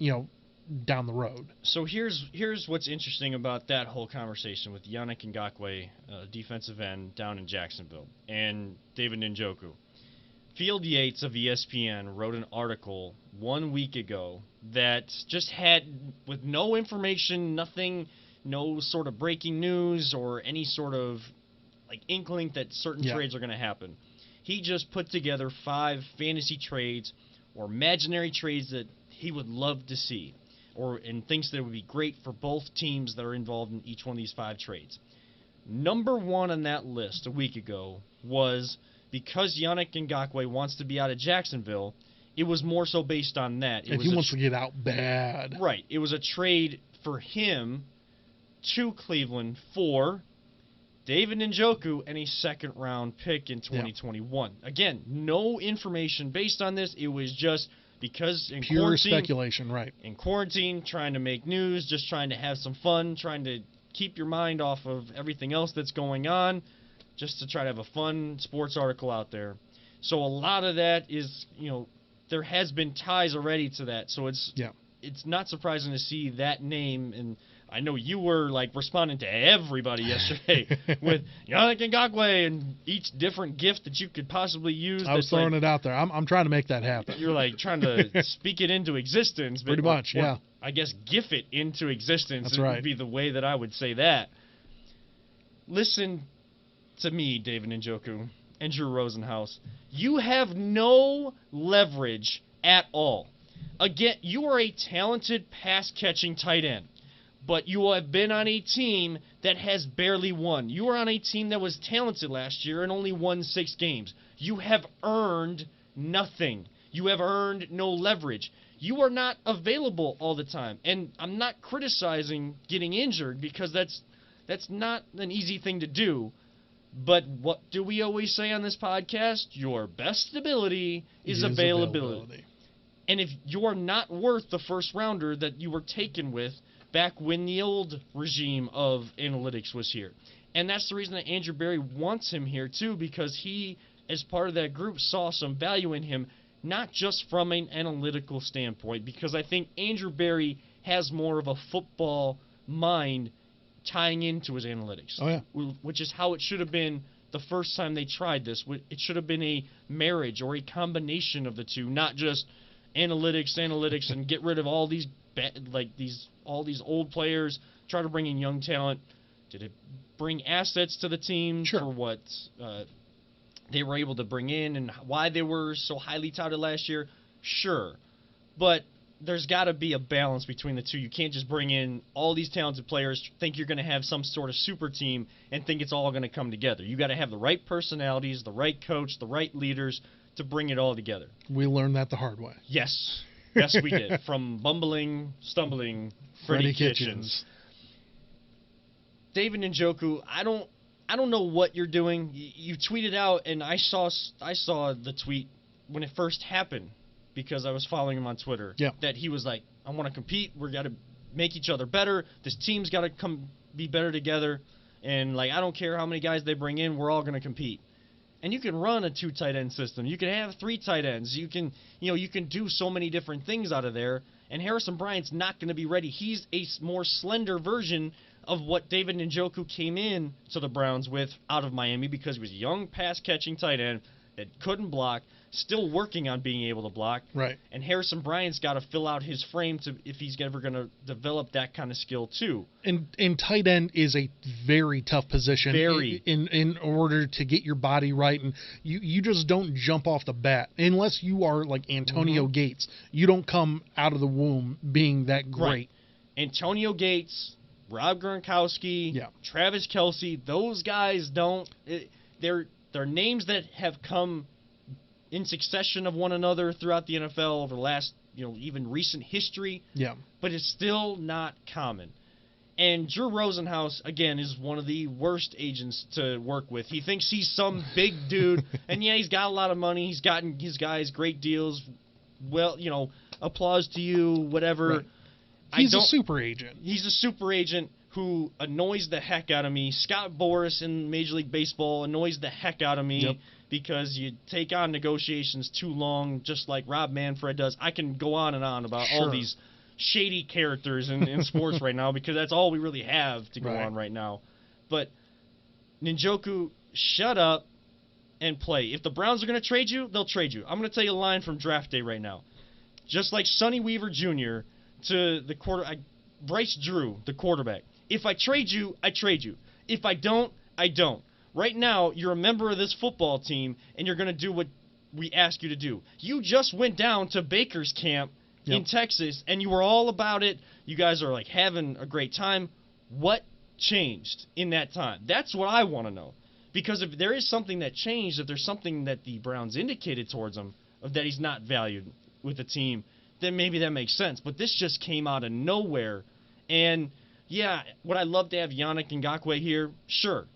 down the road. So here's what's interesting about that whole conversation with Yannick Ngakoue, defensive end down in Jacksonville, and David Njoku. Field Yates of ESPN wrote an article 1 week ago that just had, with no information, nothing, no sort of breaking news or any sort of inkling that certain trades are going to happen. He just put together 5 fantasy trades or imaginary trades that he would love to see, and thinks that it would be great for both teams that are involved in each one of these 5 trades. Number 1 on that list a week ago was, because Yannick Ngakoue wants to be out of Jacksonville, it was more so based on that. And he wants to get out bad. Right. It was a trade for him to Cleveland for David Njoku and a second-round pick in 2021. Again, no information based on this. It was just because in pure quarantine, speculation, right? In quarantine, trying to make news, just trying to have some fun, trying to keep your mind off of everything else that's going on, just to try to have a fun sports article out there. So a lot of that is, there has been ties already to that. So it's not surprising to see that name. And I know you were responding to everybody yesterday with Yannick Ngakoue and each different gift that you could possibly use. I was throwing it out there. I'm trying to make that happen. You're trying to speak it into existence. Pretty much, yeah. I guess GIF it into existence. That's right. Would be the way that I would say that. Listen to me, David Njoku and Drew Rosenhaus. You have no leverage at all. Again, you are a talented pass-catching tight end, but you have been on a team that has barely won. You were on a team that was talented last year and only won 6 games. You have earned nothing. You have earned no leverage. You are not available all the time. And I'm not criticizing getting injured, because that's not an easy thing to do. But what do we always say on this podcast? Your best ability is availability. And if you're not worth the first rounder that you were taken with back when the old regime of analytics was here. And that's the reason that Andrew Berry wants him here too, because he, as part of that group, saw some value in him, not just from an analytical standpoint, because I think Andrew Berry has more of a football mind tying into his analytics. Oh, yeah. Which is how it should have been the first time they tried this. It should have been a marriage or a combination of the two, not just analytics, and get rid of all these all these old players, try to bring in young talent. Did it bring assets to the team for what they were able to bring in and why they were so highly touted last year? Sure. But there's got to be a balance between the two. You can't just bring in all these talented players, think you're going to have some sort of super team, and think it's all going to come together. You got to have the right personalities, the right coach, the right leaders to bring it all together. We learned that the hard way. Yes. Yes, we did. From bumbling, stumbling Freddie Kitchens. David Njoku, I don't know what you're doing. You tweeted out, and I saw the tweet when it first happened, because I was following him on Twitter, that he was like, I want to compete. We got to make each other better. This team's got to come be better together. And, I don't care how many guys they bring in. We're all going to compete. And you can run a 2 tight end system. You can have 3 tight ends. You can do so many different things out of there. And Harrison Bryant's not going to be ready. He's a more slender version of what David Njoku came in to the Browns with out of Miami, because he was a young pass-catching tight end that couldn't block, still working on being able to block. Right. And Harrison Bryant's got to fill out his frame if he's ever going to develop that kind of skill too. And tight end is a very tough position. Very. In order to get your body right, and you just don't jump off the bat unless you are like Antonio Gates. You don't come out of the womb being that great. Right. Antonio Gates, Rob Gronkowski, Travis Kelce, those guys don't. They're names that have come in succession of one another throughout the NFL over the last, even recent history. Yeah. But it's still not common. And Drew Rosenhaus, again, is one of the worst agents to work with. He thinks he's some big dude. And, he's got a lot of money. He's gotten his guys great deals. Well, applause to you, whatever. Right. He's a super agent. He's a super agent who annoys the heck out of me. Scott Boras in Major League Baseball annoys the heck out of me because you take on negotiations too long, just like Rob Manfred does. I can go on and on about all these shady characters in sports right now because that's all we really have to go on right now. But Njoku, shut up and play. If the Browns are going to trade you, they'll trade you. I'm going to tell you a line from draft day right now. Just like Sonny Weaver Jr. to the Bryce Drew, the quarterback. If I trade you, I trade you. If I don't, I don't. Right now, you're a member of this football team, and you're going to do what we ask you to do. You just went down to Baker's camp in Texas, and you were all about it. You guys are, like, having a great time. What changed in that time? That's what I want to know. Because if there is something that changed, if there's something that the Browns indicated towards him, of that he's not valued with the team, then maybe that makes sense. But this just came out of nowhere. And, yeah, would I love to have Yannick Ngakoue here? Sure.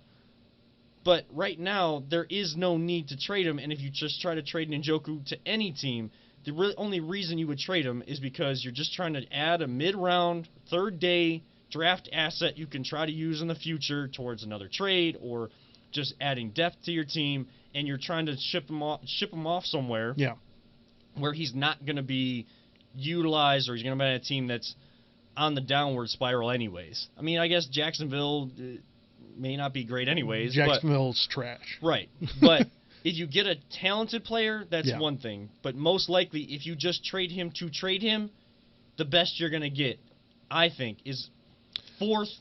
But right now, there is no need to trade him. And if you just try to trade Njoku to any team, the only reason you would trade him is because you're just trying to add a mid-round, third-day draft asset you can try to use in the future towards another trade or just adding depth to your team, and you're trying to ship him off somewhere where he's not going to be utilized or he's going to be on a team that's on the downward spiral anyways. I mean, I guess Jacksonville may not be great anyways. Jacksonville's trash. Right. But if you get a talented player, that's one thing. But most likely, if you just trade him to trade him, the best you're going to get, I think, is 4th,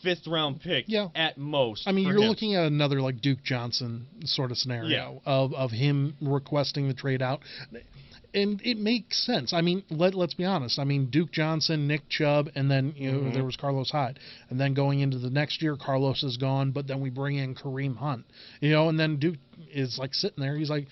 5th round pick at most. I mean, you're looking at another like Duke Johnson sort of scenario of him requesting the trade out. And it makes sense. I mean, let's be honest. I mean, Duke Johnson, Nick Chubb, and then there was Carlos Hyde. And then going into the next year, Carlos is gone, but then we bring in Kareem Hunt. And then Duke is like sitting there. He's like,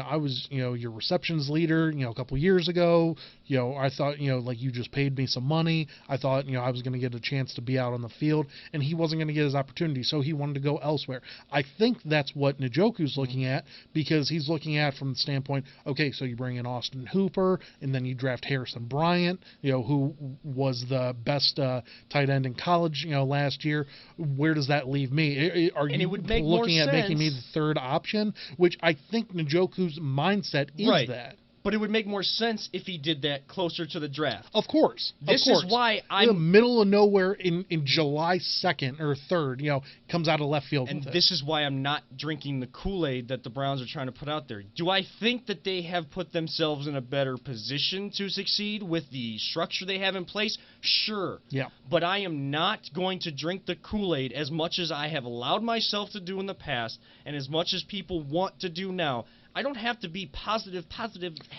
I was, your receptions leader, a couple years ago. I thought, like you just paid me some money. I thought, I was going to get a chance to be out on the field, and he wasn't going to get his opportunity, so he wanted to go elsewhere. I think that's what Njoku's looking at, because he's looking at from the standpoint, okay, so you bring in Austin Hooper, and then you draft Harrison Bryant, who was the best tight end in college, last year. Where does that leave me? Are you looking at making me the third option? Which I think Njoku's mindset is that. But it would make more sense if he did that closer to the draft. Of course. This is why I'm... in the middle of nowhere in July 2nd or 3rd, comes out of left field. And this is why I'm not drinking the Kool-Aid that the Browns are trying to put out there. Do I think that they have put themselves in a better position to succeed with the structure they have in place? Sure. Yeah. But I am not going to drink the Kool-Aid as much as I have allowed myself to do in the past and as much as people want to do now. I don't have to be positive,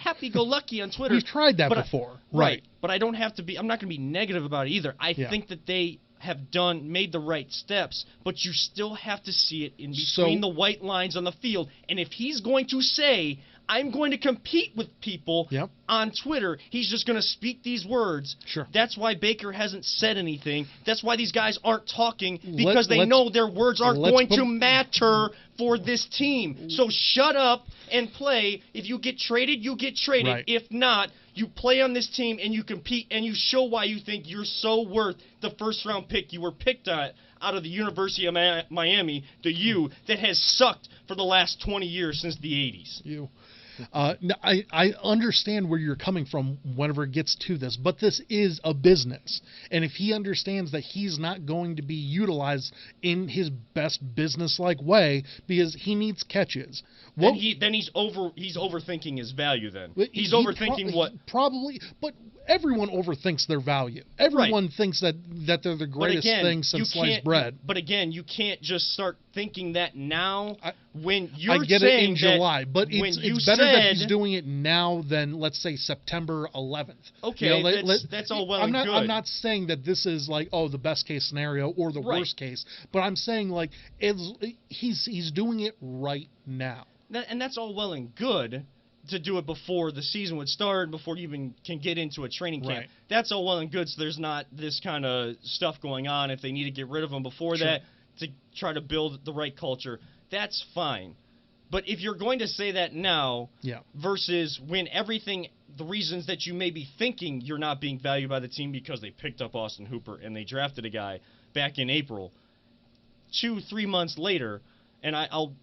happy-go-lucky on Twitter. We've tried that before. Right. But I don't have to be, I'm not going to be negative about it either. I think that they have made the right steps, but you still have to see it in between the white lines on the field. And if he's going to say, I'm going to compete with people on Twitter, he's just going to speak these words. Sure. That's why Baker hasn't said anything. That's why these guys aren't talking, because they know their words aren't going to matter for this team. So shut up and play. If you get traded, you get traded. Right. If not, you play on this team and you compete and you show why you think you're so worth the first-round pick you were picked out of the University of Miami, the U that has sucked for the last 20 years since the 80s. I understand where you're coming from whenever it gets to this, but this is a business. And if he understands that he's not going to be utilized in his best business-like way because he needs catches. Then he's overthinking his value then. He's overthinking what... Probably, but everyone overthinks their value. Everyone thinks that they're the greatest thing since sliced bread. But again, you can't just start thinking that now when you're I get saying it in July, but it's better that he's doing it now than, let's say, September 11th. Okay, that's all well and good. I'm not saying that this is like, the best case scenario or the worst case, but I'm saying like he's doing it right now. And that's all well and good to do it before the season would start, before you even can get into a training camp. Right. That's all well and good, so there's not this kind of stuff going on if they need to get rid of them before that to try to build the right culture. That's fine. But if you're going to say that now versus when everything the reasons that you may be thinking you're not being valued by the team because they picked up Austin Hooper and they drafted a guy back in April. 2-3 months later, and I'll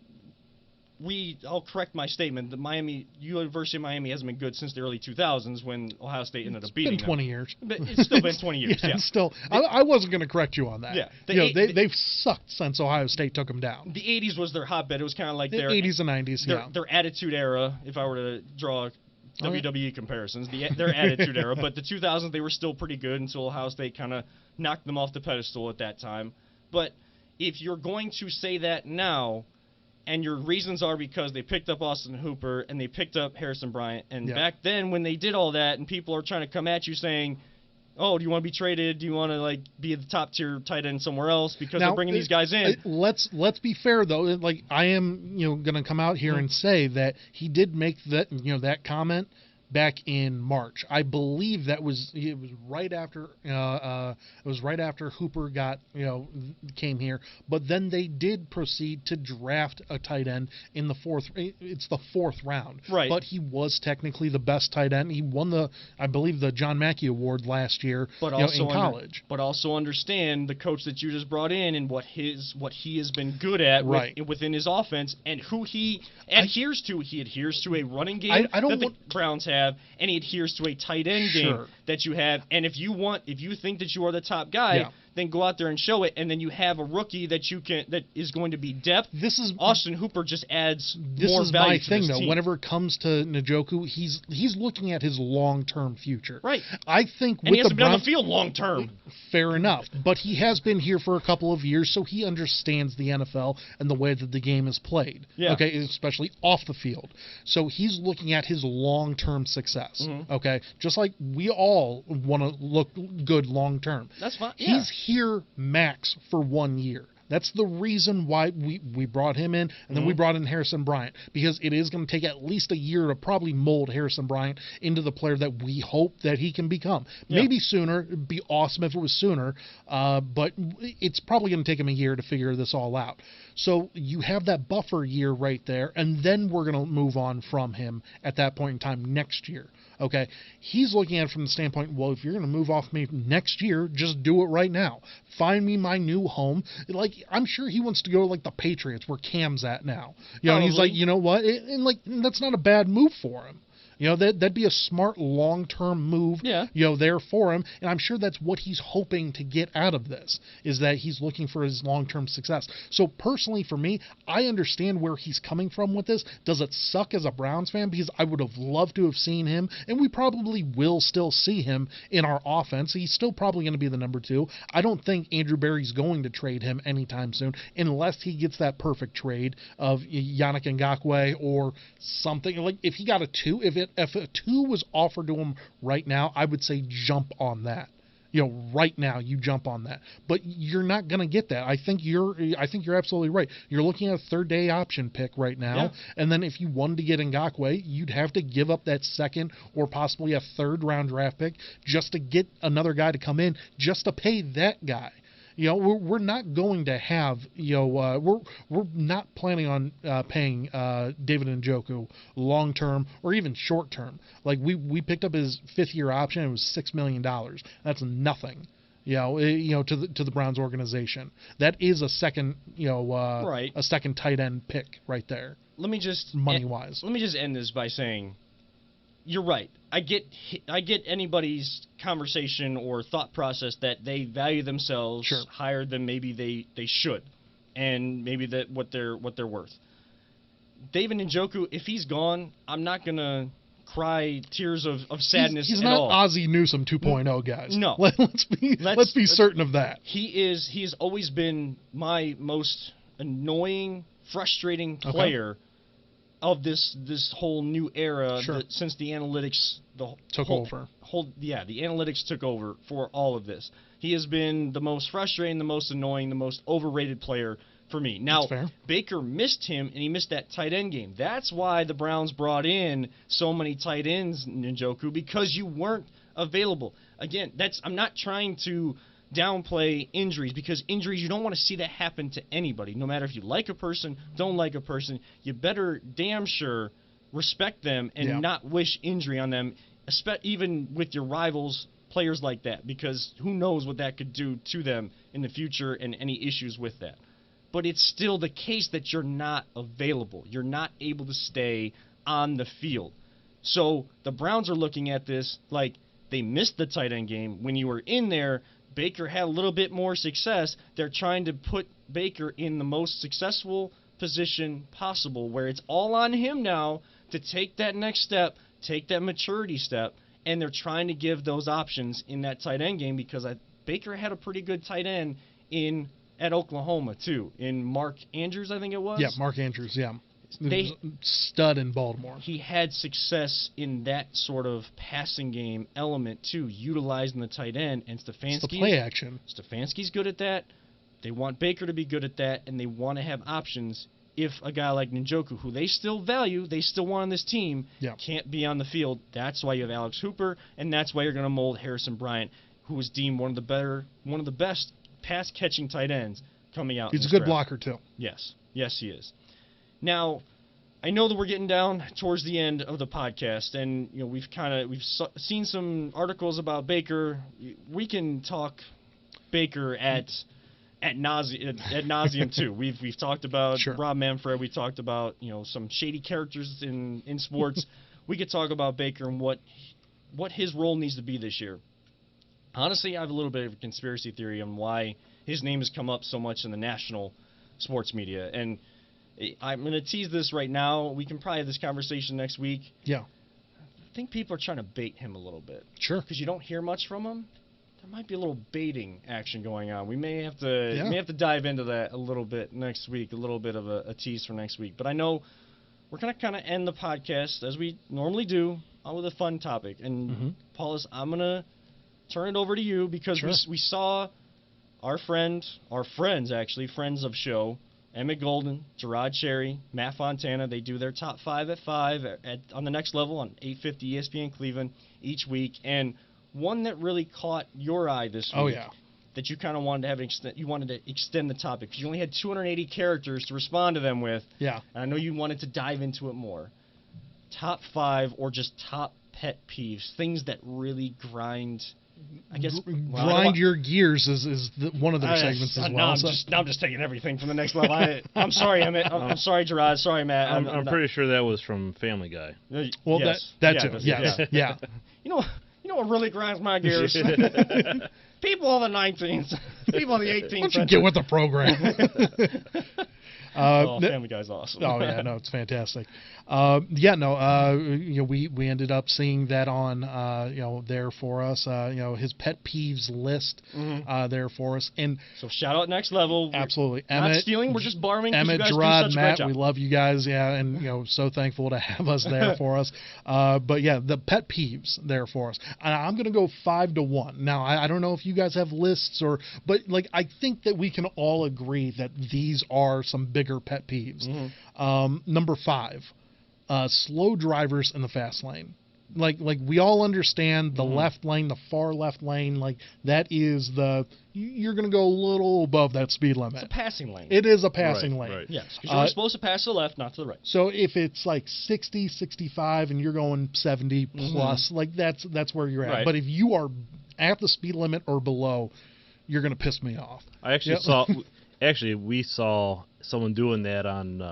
correct my statement. The University of Miami hasn't been good since the early 2000s when Ohio State ended up beating them. It's been 20 years. But it's still been 20 years. It's still. I wasn't going to correct you on that. Yeah, they've sucked since Ohio State took them down. The 80s was their hotbed. It was kind of like their 80s and 90s. Their attitude era. If I were to draw WWE comparisons, their attitude era. But the 2000s, they were still pretty good until Ohio State kind of knocked them off the pedestal at that time. But if you're going to say that now, and your reasons are because they picked up Austin Hooper and they picked up Harrison Bryant, and back then when they did all that and people are trying to come at you saying, oh, do you want to be traded? Do you want to be at the top tier tight end somewhere else because they're bringing these guys in? Let's be fair though. I am going to come out here and say that he did make that comment back in March. I believe it was right after Hooper came here. But then they did proceed to draft a tight end in the fourth. It's the fourth round. Right. But he was technically the best tight end. He won I believe the John Mackey Award last year. But also in college. But also understand the coach that you just brought in and what he has been good at within his offense and who he adheres to. He adheres to a running game that the Browns have. And he adheres to a tight end game that you have. And if you think that you are the top guy, then go out there and show it. And then you have a rookie that is going to be depth. Austin Hooper just adds more value to this team. This is my thing, though. Whenever it comes to Njoku, he's looking at his long-term future. Right. I think and he hasn't been on the field long-term. Fair enough. But he has been here for a couple of years, so he understands the NFL and the way that the game is played. Yeah. Okay, especially off the field. So he's looking at his long-term success. Mm-hmm. Okay, just like we all want to look good long-term. That's fine. Yeah. He's here max for 1 year. That's the reason why we brought him in, and then we brought in Harrison Bryant, because it is going to take at least a year to probably mold Harrison Bryant into the player that we hope that he can become. Yeah. Maybe sooner. It'd be awesome if it was sooner, but it's probably going to take him a year to figure this all out. So you have that buffer year right there, and then we're going to move on from him at that point in time next year. Okay, he's looking at it from the standpoint, well, if you're going to move off me next year, just do it right now. Find me my new home. I'm sure he wants to go to the Patriots where Cam's at now. And he's like, you know what? That's not a bad move for him. That'd be a smart long-term move, there for him. And I'm sure that's what he's hoping to get out of this, is that he's looking for his long-term success. So personally for me, I understand where he's coming from with this. Does it suck as a Browns fan? Because I would have loved to have seen him, and we probably will still see him in our offense. He's still probably going to be the number 2. I don't think Andrew Berry's going to trade him anytime soon, unless he gets that perfect trade of Yannick Ngakoue or something. If he got a 2, if a 2 was offered to him right now, I would say jump on that. Right now you jump on that. But you're not going to get that. I think you're absolutely right. You're looking at a third-day option pick right now, and then if you wanted to get Ngakoue, you'd have to give up that second or possibly a third-round draft pick just to get another guy to come in, just to pay that guy. We're not going to have, we're not planning on paying David Njoku long term or even short term. We picked up his 5th-year option. It was $6 million. That's nothing. To the Browns organization. That is a second, a second tight end pick right there. Money wise. Let me just end this by saying, you're right. I get anybody's conversation or thought process that they value themselves higher than maybe they should, and maybe that what they're worth. David Njoku, if he's gone, I'm not gonna cry tears of sadness. He's at not all. Ozzie Newsome 2.0, guys. No, let's be certain of that. He's always been my most annoying, frustrating player. Of this whole new era since the analytics took over. The analytics took over for all of this. He has been the most frustrating, the most annoying, the most overrated player for me. Now, Baker missed him, and he missed that tight end game. That's why the Browns brought in so many tight ends, Njoku, because you weren't available. Again, I'm not trying to downplay injuries, because injuries, you don't want to see that happen to anybody. No matter if you like a person, don't like a person, you better damn sure respect them and not wish injury on them even with your rivals, players like that, because who knows what that could do to them in the future and any issues with that. But it's still the case that you're not available. You're not able to stay on the field. So the Browns are looking at this like they missed the tight end game. When you were in there, Baker had a little bit more success. They're trying to put Baker in the most successful position possible, where it's all on him now to take that next step, take that maturity step, and they're trying to give those options in that tight end game, because Baker had a pretty good tight end at Oklahoma too, in Mark Andrews, I think it was. Yeah, Mark Andrews, yeah. Stud in Baltimore. He had success in that sort of passing game element too, utilizing the tight end, and Stefanski's It's the play action. Stefanski's good at that. They want Baker to be good at that, and they want to have options if a guy like Njoku, who they still value, they still want on this team, can't be on the field. That's why you have Alex Hooper, and that's why you're going to mold Harrison Bryant, who was deemed one of the best pass-catching tight ends coming out. He's a good blocker, too. Yes. Yes, he is. Now, I know that we're getting down towards the end of the podcast, and we've seen some articles about Baker. We can talk Baker at nauseum too. We've talked about Rob Manfred. We talked about some shady characters in sports. We could talk about Baker and what his role needs to be this year. Honestly, I have a little bit of a conspiracy theory on why his name has come up so much in the national sports media, and I'm going to tease this right now. We can probably have this conversation next week. Yeah. I think people are trying to bait him a little bit. Sure. Because you don't hear much from him. There might be a little baiting action going on. We may have to dive into that a little bit next week, a little bit of a tease for next week. But I know we're going to kind of end the podcast, as we normally do, with a fun topic. And, Paulus, I'm going to turn it over to you, because we saw our friends of show, Emmett Golden, Gerard Cherry, Matt Fontana. They do their top 5 at 5 on the next level on 850 ESPN Cleveland each week. And one that really caught your eye this week, that you kind of wanted to have you wanted to extend the topic, because you only had 280 characters to respond to them with. Yeah. And I know you wanted to dive into it more. Top 5 or just top pet peeves, things that really grind. I guess grind your gears is one of their segments as well. Now I'm just taking everything from the next level. I'm sorry, Emmett. I'm sorry, Gerard. Sorry, Matt. I'm pretty sure that was from Family Guy. Well, yes. that too. Yes. Yeah. You know what really grinds my gears? People of the 19th, people of the 18th. Why don't you get with the program? Family Guy's awesome. Oh yeah, no, it's fantastic. We ended up seeing that on there for us. His pet peeves list there for us, and so shout out Next Level. Absolutely, Emmett, not stealing. We're just borrowing. Emmett, Gerard, Matt, we love you guys. Yeah, and so thankful to have us there for us. But yeah, the pet peeves there for us. And I'm gonna go 5 to 1. Now I don't know if you guys have lists but I think that we can all agree that these are some bigger pet peeves. Number 5. Slow drivers in the fast lane. Like we all understand the left lane, the far left lane, like that is you're going to go a little above that speed limit. It's a passing lane. It is a passing lane. Right. Yes, because you're supposed to pass to the left, not to the right. So if it's like 60, 65 and you're going 70 plus, like that's where you're at. Right. But if you are at the speed limit or below, you're going to piss me off. I actually we saw someone doing that on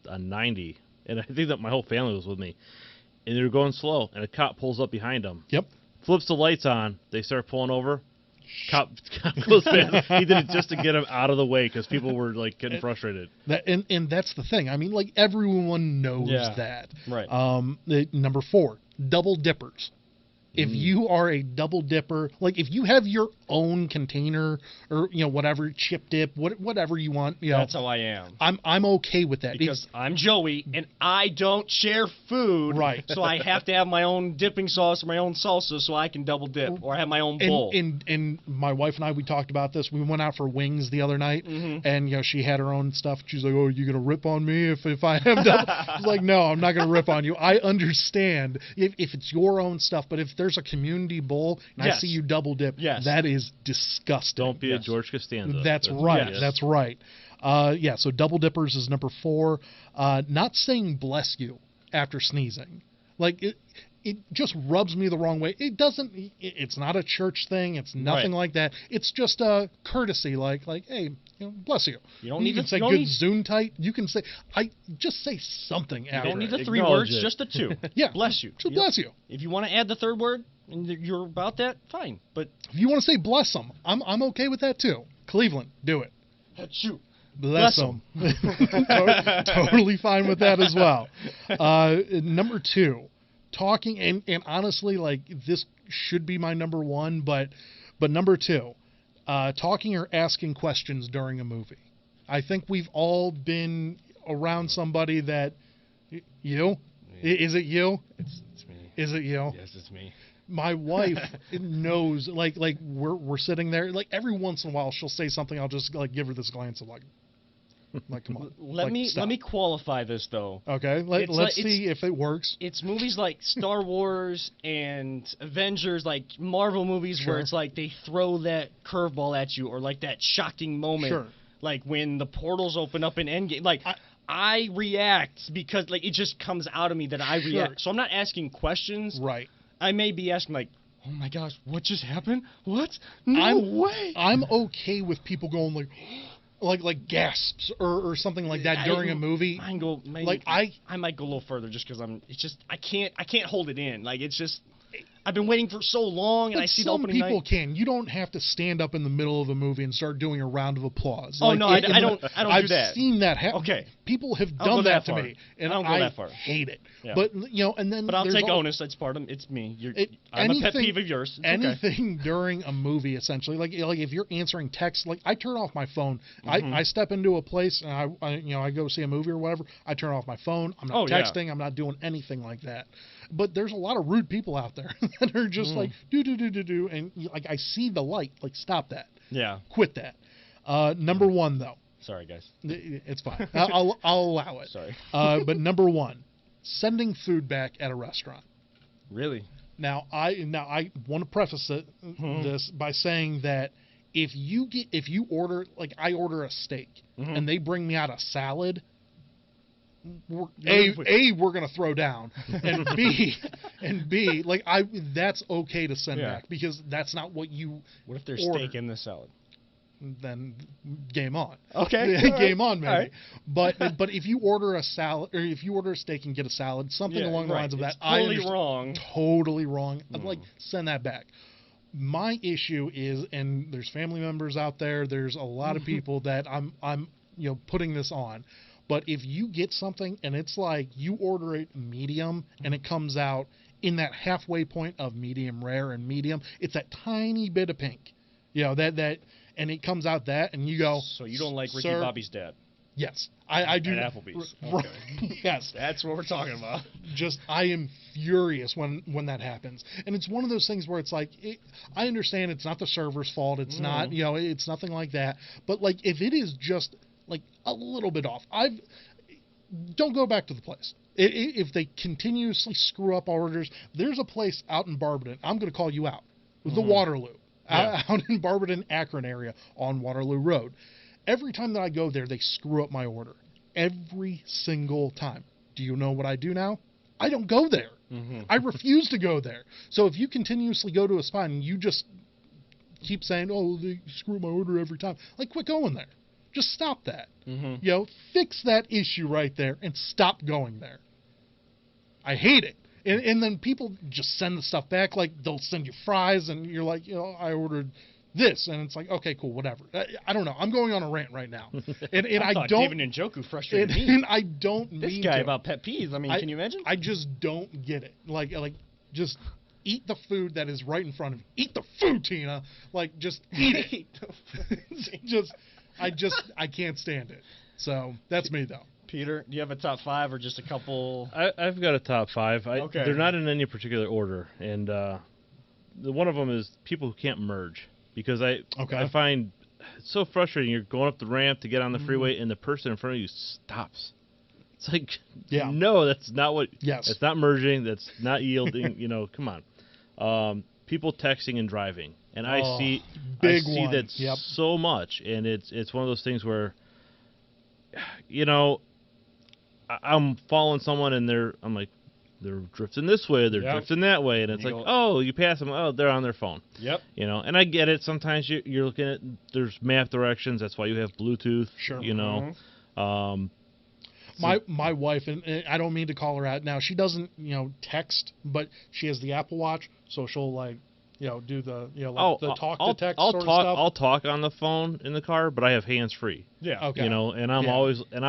90. And I think that my whole family was with me. And they were going slow, and a cop pulls up behind them. Yep. Flips the lights on. They start pulling over. Cop goes back. He did it just to get him out of the way because people were getting frustrated. And that's the thing. I mean, everyone knows that. Right. Number 4, double dippers. If you are a double dipper, if you have your own container or whatever chip dip, whatever you want, that's how I am. I'm okay with that because I'm Joey and I don't share food. Right. So I have to have my own dipping sauce or my own salsa so I can double dip or have my own bowl. And my wife and I, we talked about this. We went out for wings the other night, and she had her own stuff. She's like, "Oh, you gonna rip on me if I have double?" I was like, "No, I'm not gonna rip on you. I understand if it's your own stuff, but if there's a community bowl and I see you double dip, that is disgusting." Don't be a George Costanza. That's right. Yes. That's right. So double dippers is number 4. Not saying bless you after sneezing. it just rubs me the wrong way. It doesn't. It's not a church thing. It's nothing like that. It's just a courtesy, like hey, bless you. You don't need to say good Gesundheit. You can say just say something. You don't need the 3 words, just the 2. Yeah, bless you. Just bless you. If you want to add the 3rd word and you're about that, fine. But if you want to say bless them, I'm okay with that too. Cleveland, do it. Achoo. Bless them. Totally fine with that as well. Number 2, talking, and honestly, like, this should be my number 1, but number 2, talking or asking questions during a movie. I think we've all been around somebody that, you? Is it you? It's me. Is it you? Yes, it's me. My wife knows, like we're sitting there, like every once in a while she'll say something, I'll just like give her this glance of like come on. Let me qualify this though. Okay, let's see if it works. It's movies like Star Wars and Avengers, like Marvel movies, where it's like they throw that curveball at you, or like that shocking moment, like when the portals open up in Endgame. Like I react because like it just comes out of me that I react. So I'm not asking questions. Right. I may be asking like, oh my gosh, what just happened? What? No way. I'm okay with people going like gasps or something like that during a movie. I might go a little further just because I can't hold it in. Like, it's just, I've been waiting for so long, and I see the opening night. Some people can. You don't have to stand up in the middle of a movie and start doing a round of applause. Oh, no, I don't do that. I've seen that happen. Okay. People have done that to me, and I don't go that far. Hate it. Yeah. But, and then But I'll take onus. That's part of it. It's me. I'm a pet peeve of yours. It's anything during a movie, essentially. Like if you're answering text, like I turn off my phone. I step into a place, and I go see a movie or whatever. I turn off my phone. I'm not texting. Yeah. I'm not doing anything like that. But there's a lot of rude people out there that are just like do, and like I see the light. Like, stop that. Yeah. Quit that. Number 1 though. Sorry, guys. It's fine. I'll allow it. Sorry. But number 1, sending food back at a restaurant. Really? Now I want to preface this by saying that if you order, like I order a steak and they bring me out a salad, we're gonna throw down, and B, like that's okay to send back because that's not what you. What if there's ordered. steak in the salad? Then game on. Okay. Game on, maybe. Right. But if you order a salad, or if you order a steak and get a salad, something along the lines of that, totally wrong. I'd like send that back. My issue is, and there's family members out there, there's a lot of people that I'm putting this on. But if you get something and it's like you order it medium and it comes out in that halfway point of medium rare and medium, it's that tiny bit of pink. That and it comes out that, and you go. So you don't like Ricky Bobby's dad? Yes, I do. At Applebee's. Okay. Yes, that's what we're talking about. I am furious when that happens, and it's one of those things where it's like, I understand it's not the server's fault. It's not, it's nothing like that. But like, if it is just like a little bit off, don't go back to the place. If they continuously screw up orders, there's a place out in Barberton. I'm going to call you out. The Waterloo. Out in Barberton, Akron area on Waterloo Road. Every time that I go there, they screw up my order. Every single time. Do you know what I do now? I don't go there. I refuse to go there. So if you continuously go to a spot and you just keep saying, oh, they screw my order every time, like, quit going there. Just stop that. Fix that issue right there and stop going there. I hate it. And then people just send the stuff back, like they'll send you fries, and you're like, I ordered this, and it's like, okay, cool, whatever. I don't know. I'm going on a rant right now, and I don't. David Njoku frustrated me. And I don't mean this guy about pet peeves. I mean, can you imagine? I just don't get it. Like just eat the food that is right in front of you. Eat the food, Tina. Like, just eat it. I can't stand it. So that's me though. Peter, do you have a top 5 or just a couple? I've got a top 5. Okay. They're not in any particular order, and one of them is people who can't merge, because I find it's so frustrating. You're going up the ramp to get on the freeway, and the person in front of you stops. It's like, no, that's not what. Yes. That's not merging. That's not yielding. Come on. People texting and driving, and I see that so much, and it's one of those things where, I'm following someone and I'm like, they're drifting this way, they're drifting that way, and it's like, oh, you pass them, oh, they're on their phone. Yep. You know, and I get it. Sometimes you're looking at there's map directions. That's why you have Bluetooth. Sure. You know. My wife, and I don't mean to call her out now. She doesn't text, but she has the Apple Watch, so she'll do the the talk to text sort of stuff. I'll talk on the phone in the car, but I have hands free. Yeah. Okay. You know, and I'm always looking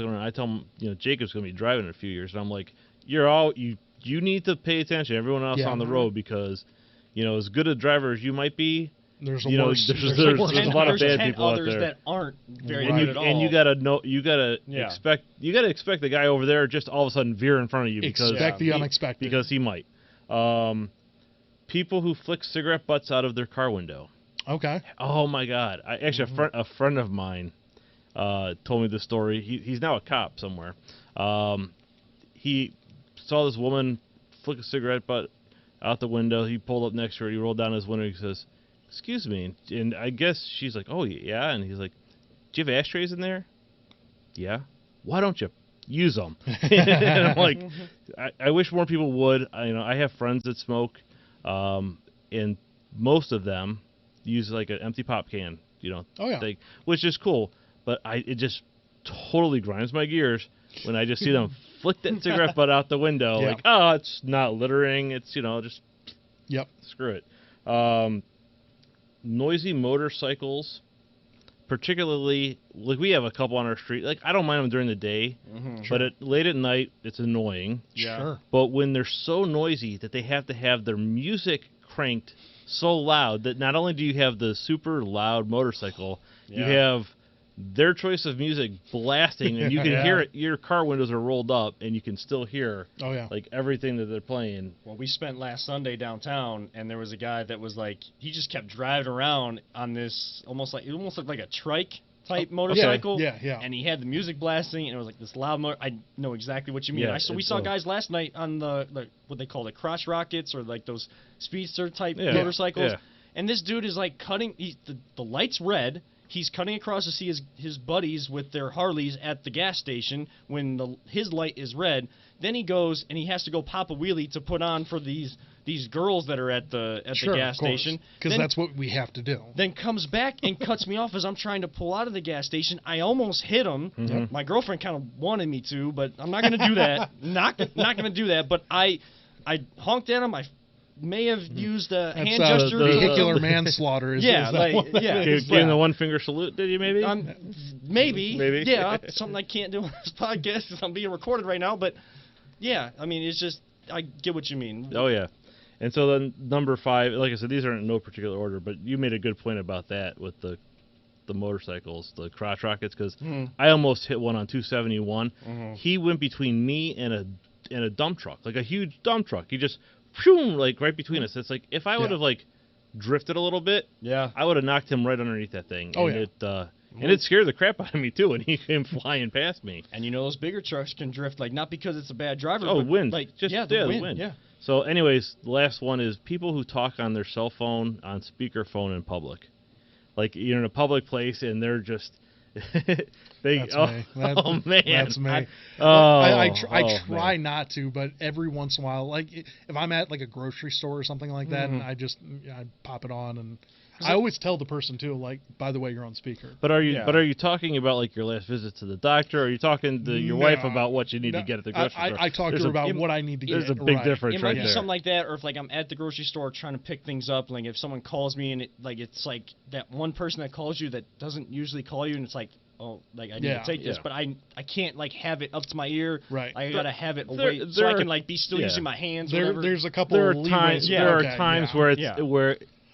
around. I tell him, Jacob's going to be driving in a few years, and I'm like, you need to pay attention to everyone else on the road because, as good a driver as you might be, there's a lot of bad people out there that aren't very good at all. And you gotta expect the guy over there just all of a sudden veer in front of you because expect the unexpected because he might. People who flick cigarette butts out of their car window. Okay. Oh my God! A friend of mine told me this story. He's now a cop somewhere. He saw this woman flick a cigarette butt out the window. He pulled up next to her. He rolled down his window. He says, "Excuse me," and I guess she's like, "Oh yeah," and he's like, "Do you have ashtrays in there?" "Yeah." "Why don't you use them?" And I'm like, I wish more people would. I have friends that smoke. And most of them use like an empty pop can, thing, which is cool. But it just totally grinds my gears when I just see them flick that cigarette butt out the window. Like, oh, it's not littering. It's just screw it. Noisy motorcycles, particularly like we have a couple on our street. Like I don't mind them during the day, but late at night it's annoying. Yeah. Sure. But when they're so noisy that they have to have their music cranked so loud that not only do you have the super loud motorcycle, you have their choice of music blasting, and you can hear it. Your car windows are rolled up, and you can still hear like everything that they're playing. Well, we spent last Sunday downtown, and there was a guy that was like, he just kept driving around on this almost looked like a trike type motorcycle. Yeah. And he had the music blasting, and it was like this loud I know exactly what you mean. Yeah, we saw guys last night on the what they call the crotch rockets or like those speedster type motorcycles. Yeah. And this dude is like cutting. The light's red. He's cutting across to see his buddies with their Harleys at the gas station when his light is red. Then he goes and he has to go pop a wheelie to put on for these girls that are at the gas station. Because that's what we have to do. Then comes back and cuts me off as I'm trying to pull out of the gas station. I almost hit him. Mm-hmm. My girlfriend kind of wanted me to, but I'm not going to do that. not going to do that. But I honked at him. I may have used a hand gesture. Vehicular manslaughter. Gave him the one finger salute. Did you maybe? Maybe. Yeah, something I can't do on this podcast because I'm being recorded right now. But yeah, I mean, it's just I get what you mean. Oh yeah. And so then number 5, like I said, these are in no particular order, but you made a good point about that with the motorcycles, the crotch rockets, because I almost hit one on 271. He went between me and a dump truck, like a huge dump truck. He just like right between us. It's like if I would have like drifted a little bit, I would have knocked him right underneath that thing. And it scared the crap out of me too when he came flying past me. And those bigger trucks can drift, like not because it's a bad driver. Oh, but wind! Like the wind. Yeah. So, anyways, the last one is people who talk on their cell phone on speakerphone in public. Like you're in a public place and they're just me. Oh man, that's me. I try not to, but every once in a while, like if I'm at like a grocery store or something like that, and I pop it on, and I always tell the person too, like, by the way, you're on speaker. But are you talking about like your last visit to the doctor? Or are you talking to your wife about what you need to get at the grocery store? I talk to her about what I need to get. There's a big difference. It might be something like that, or if like I'm at the grocery store trying to pick things up, like if someone calls me and it's like that one person that calls you that doesn't usually call you, and it's like, oh, like I need to take this, but I can't like have it up to my ear. Right. I gotta have it away so I can like be still using my hands. There's a couple. There of are times. There are times where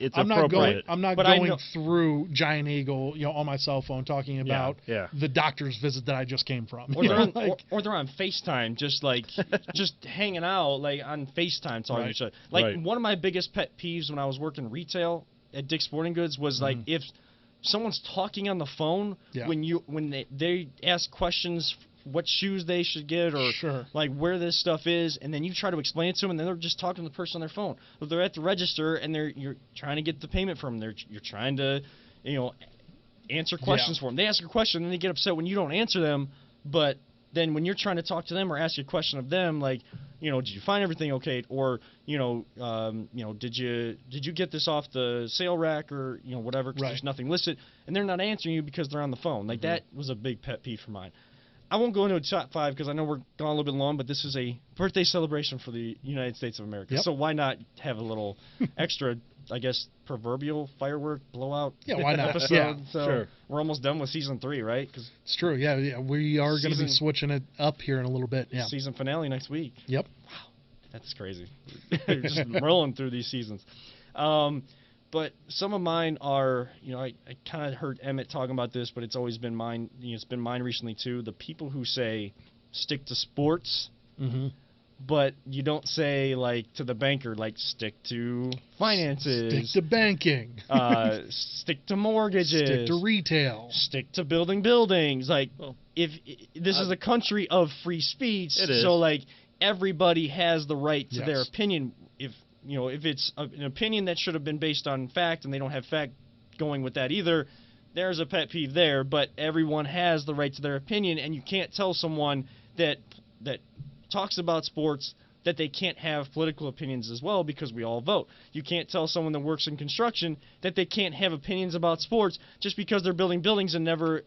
it's I'm not appropriate. I'm not going through Giant Eagle, on my cell phone talking about the doctor's visit that I just came from. Or they're on FaceTime, just hanging out, like on FaceTime talking to each other. Like one of my biggest pet peeves when I was working retail at Dick's Sporting Goods was like if someone's talking on the phone when they ask questions, what shoes they should get, or like where this stuff is, and then you try to explain it to them, and then they're just talking to the person on their phone. If they're at the register and you're trying to get the payment from them, you're trying to, answer questions for them. They ask a question, and they get upset when you don't answer them. But then when you're trying to talk to them or ask a question of them, like did you find everything okay? Or, did you get this off the sale rack or, whatever, because there's nothing listed. And they're not answering you because they're on the phone. Like, that was a big pet peeve for mine. I won't go into a top 5 because I know we're gone a little bit long, but this is a birthday celebration for the United States of America. Yep. So why not have a little extra, I guess, proverbial firework blowout why not? episode? Yeah, so sure. We're almost done with season 3, right? Cause it's true. Yeah. We are going to be switching it up here in a little bit. Yeah. Season finale next week. Yep. Wow, that's crazy. Just rolling through these seasons. But some of mine are, I kind of heard Emmett talking about this, but it's always been mine. It's been mine recently too. The people who say stick to sports, but you don't say like to the banker, like stick to finances, stick to banking, stick to mortgages, stick to retail, stick to building buildings. Like, if this is a country of free speech, so like everybody has the right to their opinion. If it's an opinion that should have been based on fact and they don't have fact going with that either, there's a pet peeve there. But everyone has the right to their opinion, and you can't tell someone that talks about sports that they can't have political opinions as well, because we all vote. You can't tell someone that works in construction that they can't have opinions about sports just because they're building buildings and never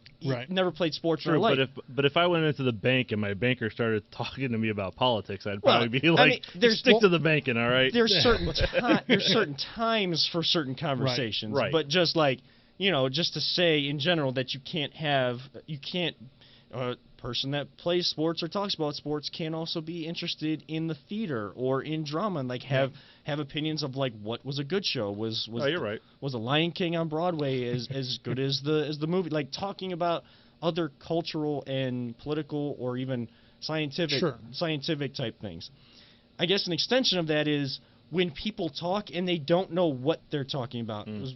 played sports in their life. But if I went into the bank and my banker started talking to me about politics, I'd probably be like, stick to the banking, all right? There's certain times for certain conversations, right. But just like, just to say in general that a person that plays sports or talks about sports can also be interested in the theater or in drama and like have opinions of like what was a good show, was you're right. Was The Lion King on Broadway as good as the movie, like talking about other cultural and political or even scientific type things. I guess an extension of that is when people talk and they don't know what they're talking about. It was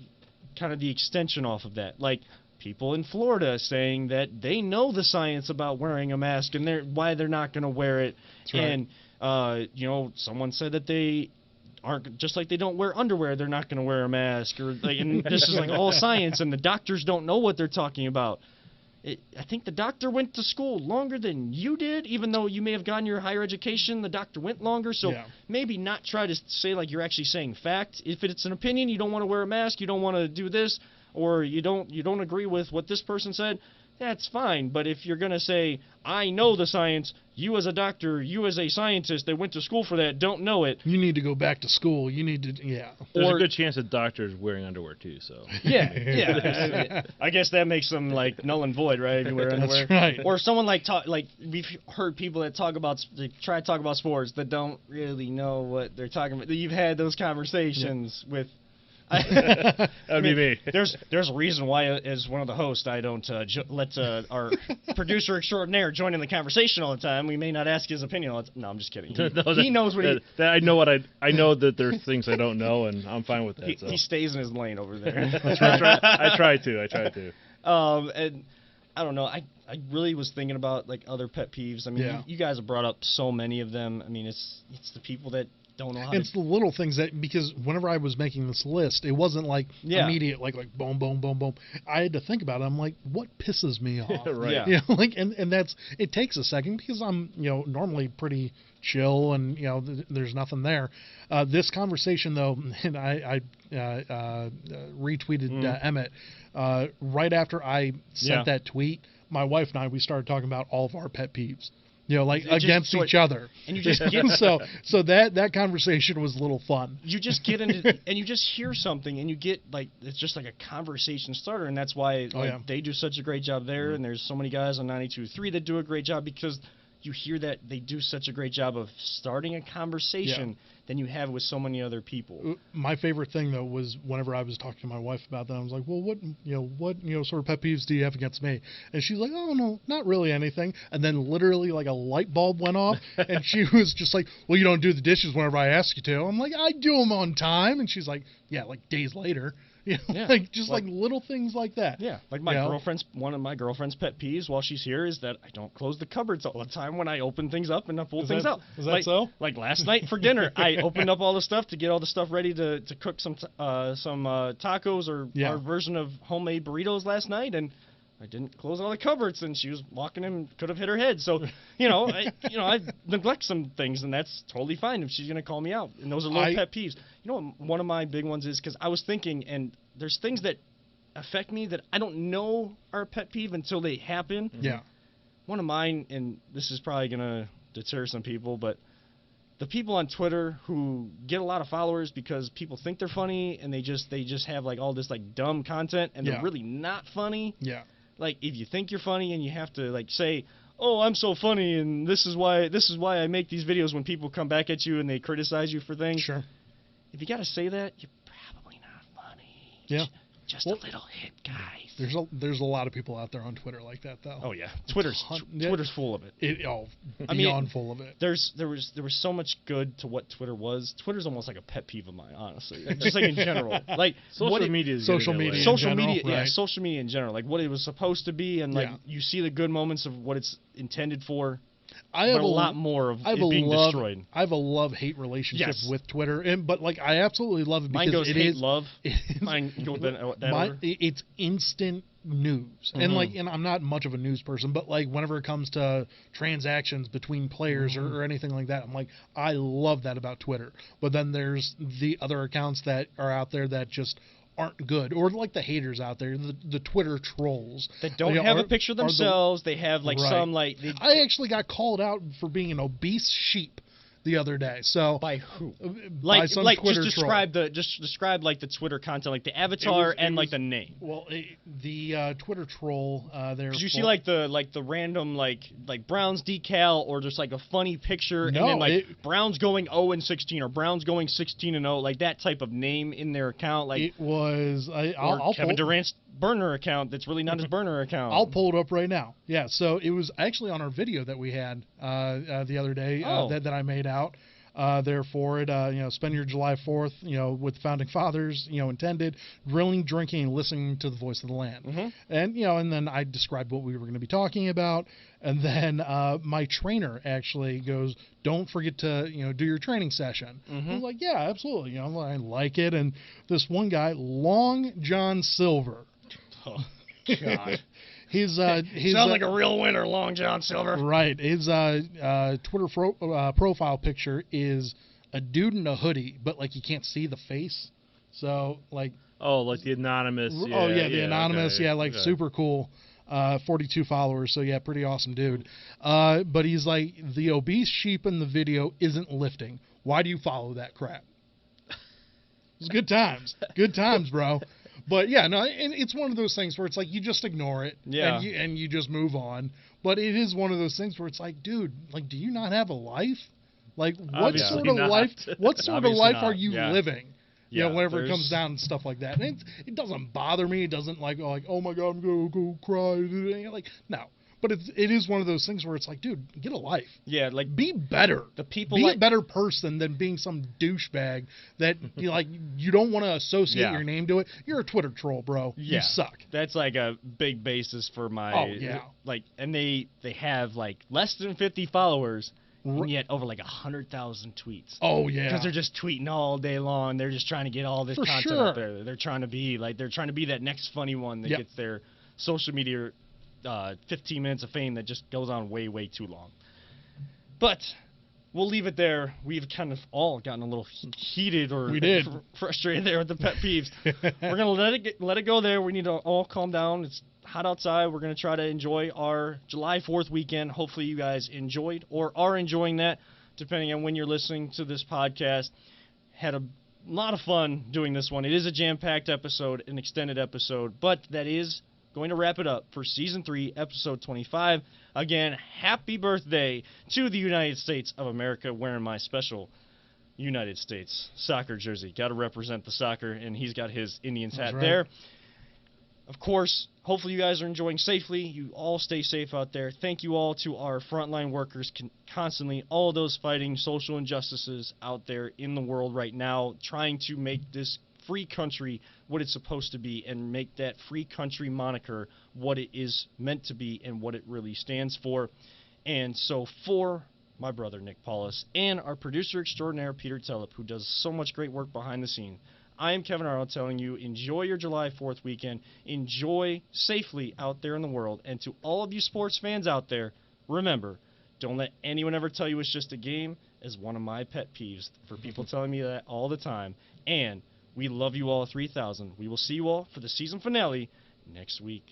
kind of the extension off of that, like people in Florida saying that they know the science about wearing a mask and why they're not going to wear it. That's right. And someone said that they aren't, just like they don't wear underwear, they're not going to wear a mask, or like, and this is like all science, and the doctors don't know what they're talking about. I think the doctor went to school longer than you did, even though you may have gotten your higher education. The doctor went longer, so maybe not try to say like you're actually saying fact. If it's an opinion, you don't want to wear a mask, you don't want to do this, or you don't agree with what this person said, that's fine. But if you're going to say, I know the science, you as a doctor, you as a scientist that went to school for that don't know it. You need to go back to school. You need to, There's a good chance that doctors wearing underwear too, so. Yeah. I guess that makes them like null and void, right? If you wear underwear. That's right. Or someone like we've heard people that they try to talk about sports that don't really know what they're talking about. You've had those conversations with. That'd be me. There's a reason why, as one of the hosts, I don't let our producer extraordinaire join in the conversation all the time. We may not ask his opinion all the time. No, I'm just kidding. He knows what I know I know that there's things I don't know, and I'm fine with that. He stays in his lane over there. That's right. I try to. And I don't know. I really was thinking about like other pet peeves. I mean, you guys have brought up so many of them. I mean, it's the people that don't know how it's the little things because whenever I was making this list, it wasn't like immediate, like boom, boom, boom, boom. I had to think about it. I'm like, what pisses me off? Right. Yeah. And it takes a second because I'm, normally pretty chill and, there's nothing there. This conversation though, and I retweeted Emmett, right after I sent that tweet, my wife and we started talking about all of our pet peeves. Against each other. And you just get so that conversation was a little fun. You just get into and you just hear something and you get like it's just like a conversation starter, and that's why they do such a great job there, and there's so many guys on 92.3 that do a great job because you hear that they do such a great job of starting a conversation than you have with so many other people. My favorite thing though was whenever I was talking to my wife about that, I was like, well, what sort of pet peeves do you have against me? And she's like, oh no, not really anything. And then literally like a light bulb went off, and she was just like, well, you don't do the dishes whenever I ask you to. I'm like, I do them on time, and she's like, yeah, like days later. Like little things like that. Yeah, like one of my girlfriend's pet peeves while she's here is that I don't close the cupboards all the time when I open things up and I pull things out. Is that so? Like last night for dinner, I opened up all the stuff to get all the stuff ready to cook some tacos or our version of homemade burritos last night, and I didn't close all the cupboards, and she was walking in, could have hit her head. So, I neglect some things, and that's totally fine if she's gonna call me out. And those are little pet peeves. You know what? One of my big ones is because I was thinking, and there's things that affect me that I don't know are a pet peeve until they happen. Yeah. One of mine, and this is probably gonna deter some people, but the people on Twitter who get a lot of followers because people think they're funny, and they just have like all this like dumb content, and they're really not funny. Yeah. Like, if you think you're funny and you have to like say, "Oh, I'm so funny, and this is why I make these videos," when people come back at you and they criticize you for things. Sure. If you got to say that, you're probably not funny. Yeah. Just a little hit, guys. There's a lot of people out there on Twitter like that, though. Oh yeah, Twitter's full of it. Beyond full of it. There was so much good to what Twitter was. Twitter's almost like a pet peeve of mine, honestly. Just like in general, like social media, social media in general, like what it was supposed to be, and like you see the good moments of what it's intended for. I have a lot more of it being destroyed. I have a love-hate relationship with Twitter, but like I absolutely love it because mine goes it hate is love. Mine goes that order. It's instant news, and I'm not much of a news person, but like whenever it comes to transactions between players or anything like that, I'm like, I love that about Twitter. But then there's the other accounts that are out there that just aren't good, or like the haters out there, the Twitter trolls that don't have a picture of themselves. They have like some like. I actually got called out for being an obese sheep the other day. So by who? By some Twitter just describe like the Twitter content, like the avatar and like the name. Well, the Twitter troll there. Did you see like the random like Browns decal, or just like a funny picture, no, and then like Browns going 0-16 or Browns going 16-0, like that type of name in their account? Like it was Kevin Durant's burner account that's really not his burner account. I'll pull it up right now. Yeah, so it was actually on our video that we had the other day that I made out there for it. Spend your July 4th, with the founding fathers, intended, grilling, drinking, and listening to the voice of the land. And and then I described what we were going to be talking about, and then my trainer actually goes, "Don't forget to do your training session." I was like, "Yeah, absolutely. I like it." And this one guy, Long John Silver. Oh, God. His sounds like a real winner, Long John Silver. Right. His Twitter profile picture is a dude in a hoodie, but like you can't see the face. So like. Oh, like the anonymous. The anonymous. Okay, super cool. 42 followers. So yeah, pretty awesome dude. But he's like, the obese sheep in the video isn't lifting. Why do you follow that crap? It's good times. Good times, bro. But yeah, no, and it's one of those things where it's like you just ignore it, and you just move on. But it is one of those things where it's like, dude, like, do you not have a life? Like, what sort of life? What sort of life are you living? Whenever it comes down and stuff like that, and it doesn't bother me. It doesn't like, oh my God, I'm gonna go cry. Like, no. But it is one of those things where it's like, dude, get a life. Yeah, like be better. Be a better person than being some douchebag that you don't want to associate your name to it. You're a Twitter troll, bro. Yeah. You suck. That's like a big basis for my. Oh yeah. Like, and they have like less than 50 followers. And yet over like 100,000 tweets. Oh yeah. Because they're just tweeting all day long. They're just trying to get all this content up there. They're trying to be that next funny one that gets their social media 15 minutes of fame that just goes on way, way too long. But we'll leave it there. We've kind of all gotten a little heated or frustrated there with the pet peeves. We're going to let it go there. We need to all calm down. It's hot outside. We're going to try to enjoy our July 4th weekend. Hopefully you guys enjoyed or are enjoying that, depending on when you're listening to this podcast. Had a lot of fun doing this one. It is a jam-packed episode, an extended episode, but that is going to wrap it up for Season 3, Episode 25. Again, happy birthday to the United States of America, wearing my special United States soccer jersey. Got to represent the soccer, and he's got his Indians hat there. Of course, hopefully you guys are enjoying safely. You all stay safe out there. Thank you all to our frontline workers constantly, all those fighting social injustices out there in the world right now, trying to make this free country what it's supposed to be and make that free country moniker what it is meant to be and what it really stands for. And so for my brother Nick Paulus and our producer extraordinaire Peter Tellep, who does so much great work behind the scenes, I am Kevin Arnold telling you, enjoy your July 4th weekend. Enjoy safely out there in the world. And to all of you sports fans out there, remember, don't let anyone ever tell you it's just a game, is one of my pet peeves for people telling me that all the time. And we love you all 3,000. We will see you all for the season finale next week.